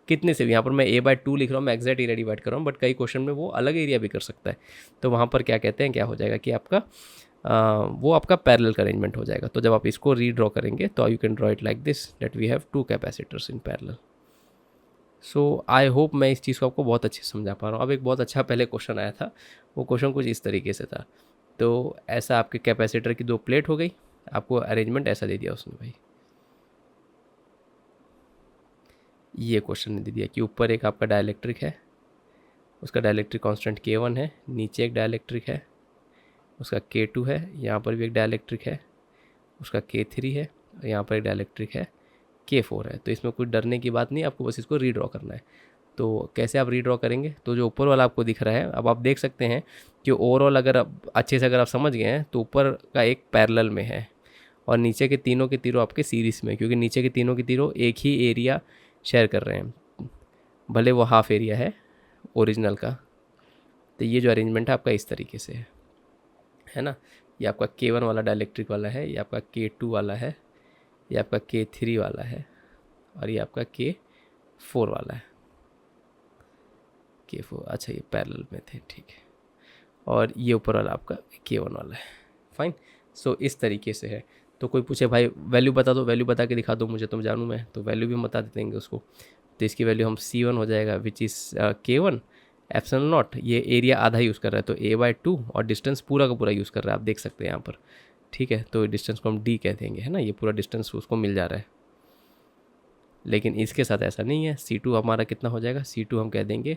कितने से भी, यहाँ पर मैं A/2 लिख रहा हूँ, मैं एग्जैक्ट एरिया डिवाइड कर रहा हूँ, बट कई क्वेश्चन में वो अलग एरिया भी कर सकता है। तो वहाँ पर क्या कहते हैं, क्या हो जाएगा कि आपका वो आपका पैरेलल का अरेंजमेंट हो जाएगा। तो जब आप इसको रीड्रॉ करेंगे तो you can draw it like this, that we have 2 capacitors in parallel. So I hope मैं इस चीज़ को आपको बहुत अच्छे से समझा पा रहा हूँ। अब एक बहुत अच्छा पहले क्वेश्चन आया था, वो क्वेश्चन कुछ इस तरीके से था। तो ऐसा आपके कैपेसिटर की 2 प्लेट हो गई, आपको अरेंजमेंट ऐसा दे दिया उसने भाई, ये क्वेश्चन ने दे दिया कि ऊपर एक आपका डाइलेक्ट्रिक है, उसका डाइलेक्ट्रिक कांस्टेंट K1 है, नीचे एक डाइलेक्ट्रिक है उसका K2 है, यहाँ पर भी एक डाइलेक्ट्रिक है उसका K3 है, यहाँ पर एक डाइलेक्ट्रिक है K4 है। तो इसमें कुछ डरने की बात नहीं, आपको बस इसको रीड्रॉ करना है। तो कैसे आप रीड्रॉ करेंगे, तो जो ऊपर वाला आपको दिख रहा है, अब आप देख सकते हैं कि ओवरऑल अगर आप अच्छे से अगर आप समझ गए हैं तो ऊपर का एक पैरेलल में है और नीचे के तीनों के तीरों आपके सीरीज़ में, क्योंकि नीचे के तीनों के तीरों एक ही एरिया शेयर कर रहे हैं, भले वो हाफ एरिया है ओरिजिनल का। तो ये जो अरेंजमेंट है आपका इस तरीके से है ना। ये आपका K1 वाला डाइलेक्ट्रिक वाला है, ये आपका K2 वाला है, ये आपका K3 वाला है और ये आपका K4 वाला है। K4 अच्छा ये पैरेलल में थे, ठीक है। और ये ऊपर वाला आपका K1 वाला है, फाइन। सो इस तरीके से है। तो कोई पूछे भाई वैल्यू बता दो, वैल्यू बता के दिखा दो मुझे, तुम जानूँ मैं, तो वैल्यू भी हम बता देंगे उसको। तो इसकी वैल्यू हम C1 हो जाएगा which is K1 epsilon not, ये एरिया आधा यूज़ कर रहा है तो A/2 और डिस्टेंस पूरा का पूरा यूज़ कर रहा है, आप देख सकते हैं यहाँ पर, ठीक है। तो डिस्टेंस को हम D कह देंगे, है ना, ये पूरा डिस्टेंस उसको मिल जा रहा है। लेकिन इसके साथ ऐसा नहीं है, C2 हमारा कितना हो जाएगा, C2 हम कह देंगे।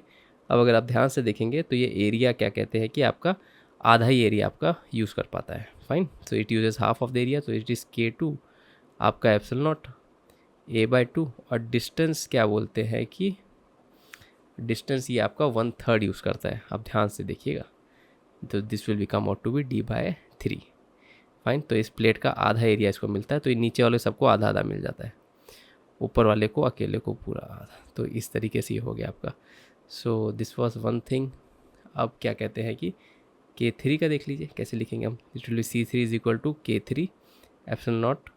अब अगर आप ध्यान से देखेंगे तो ये एरिया क्या कहते हैं कि आपका आधा ही एरिया आपका यूज़ कर पाता है, fine. So it uses half of the area, तो इट इज़ K2 आपका एप्सिलॉन नॉट A/2 और डिस्टेंस क्या बोलते हैं कि डिस्टेंस ये आपका 1/3 यूज़ करता है, आप ध्यान से देखिएगा। तो this will become out to be D/3, fine. तो इस प्लेट का आधा एरिया इसको मिलता है, तो ये नीचे वाले सबको आधा आधा मिल जाता है, ऊपर वाले को अकेले को पूरा आधा। तो इस तरीके से ये हो गया आपका। सो दिस वॉज वन थिंग। अब क्या कहते हैं कि K3 का देख लीजिए कैसे लिखेंगे हम, it will be C3 is equal to K3 epsilon naught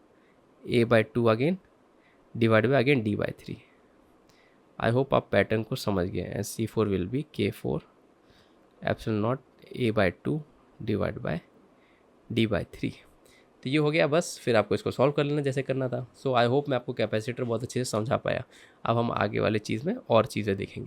A/2 again divide by again D/3। I hope आप पैटर्न को समझ गए हैं। C4 will be K4 epsilon naught A/2 divide by D/3। तो ये हो गया बस, फिर आपको इसको सॉल्व कर लेना जैसे करना था। सो आई होप मैं आपको कैपेसिटर बहुत अच्छे से समझा पाया। अब हम आगे वाले चीज़ में और चीज़ें देखेंगे।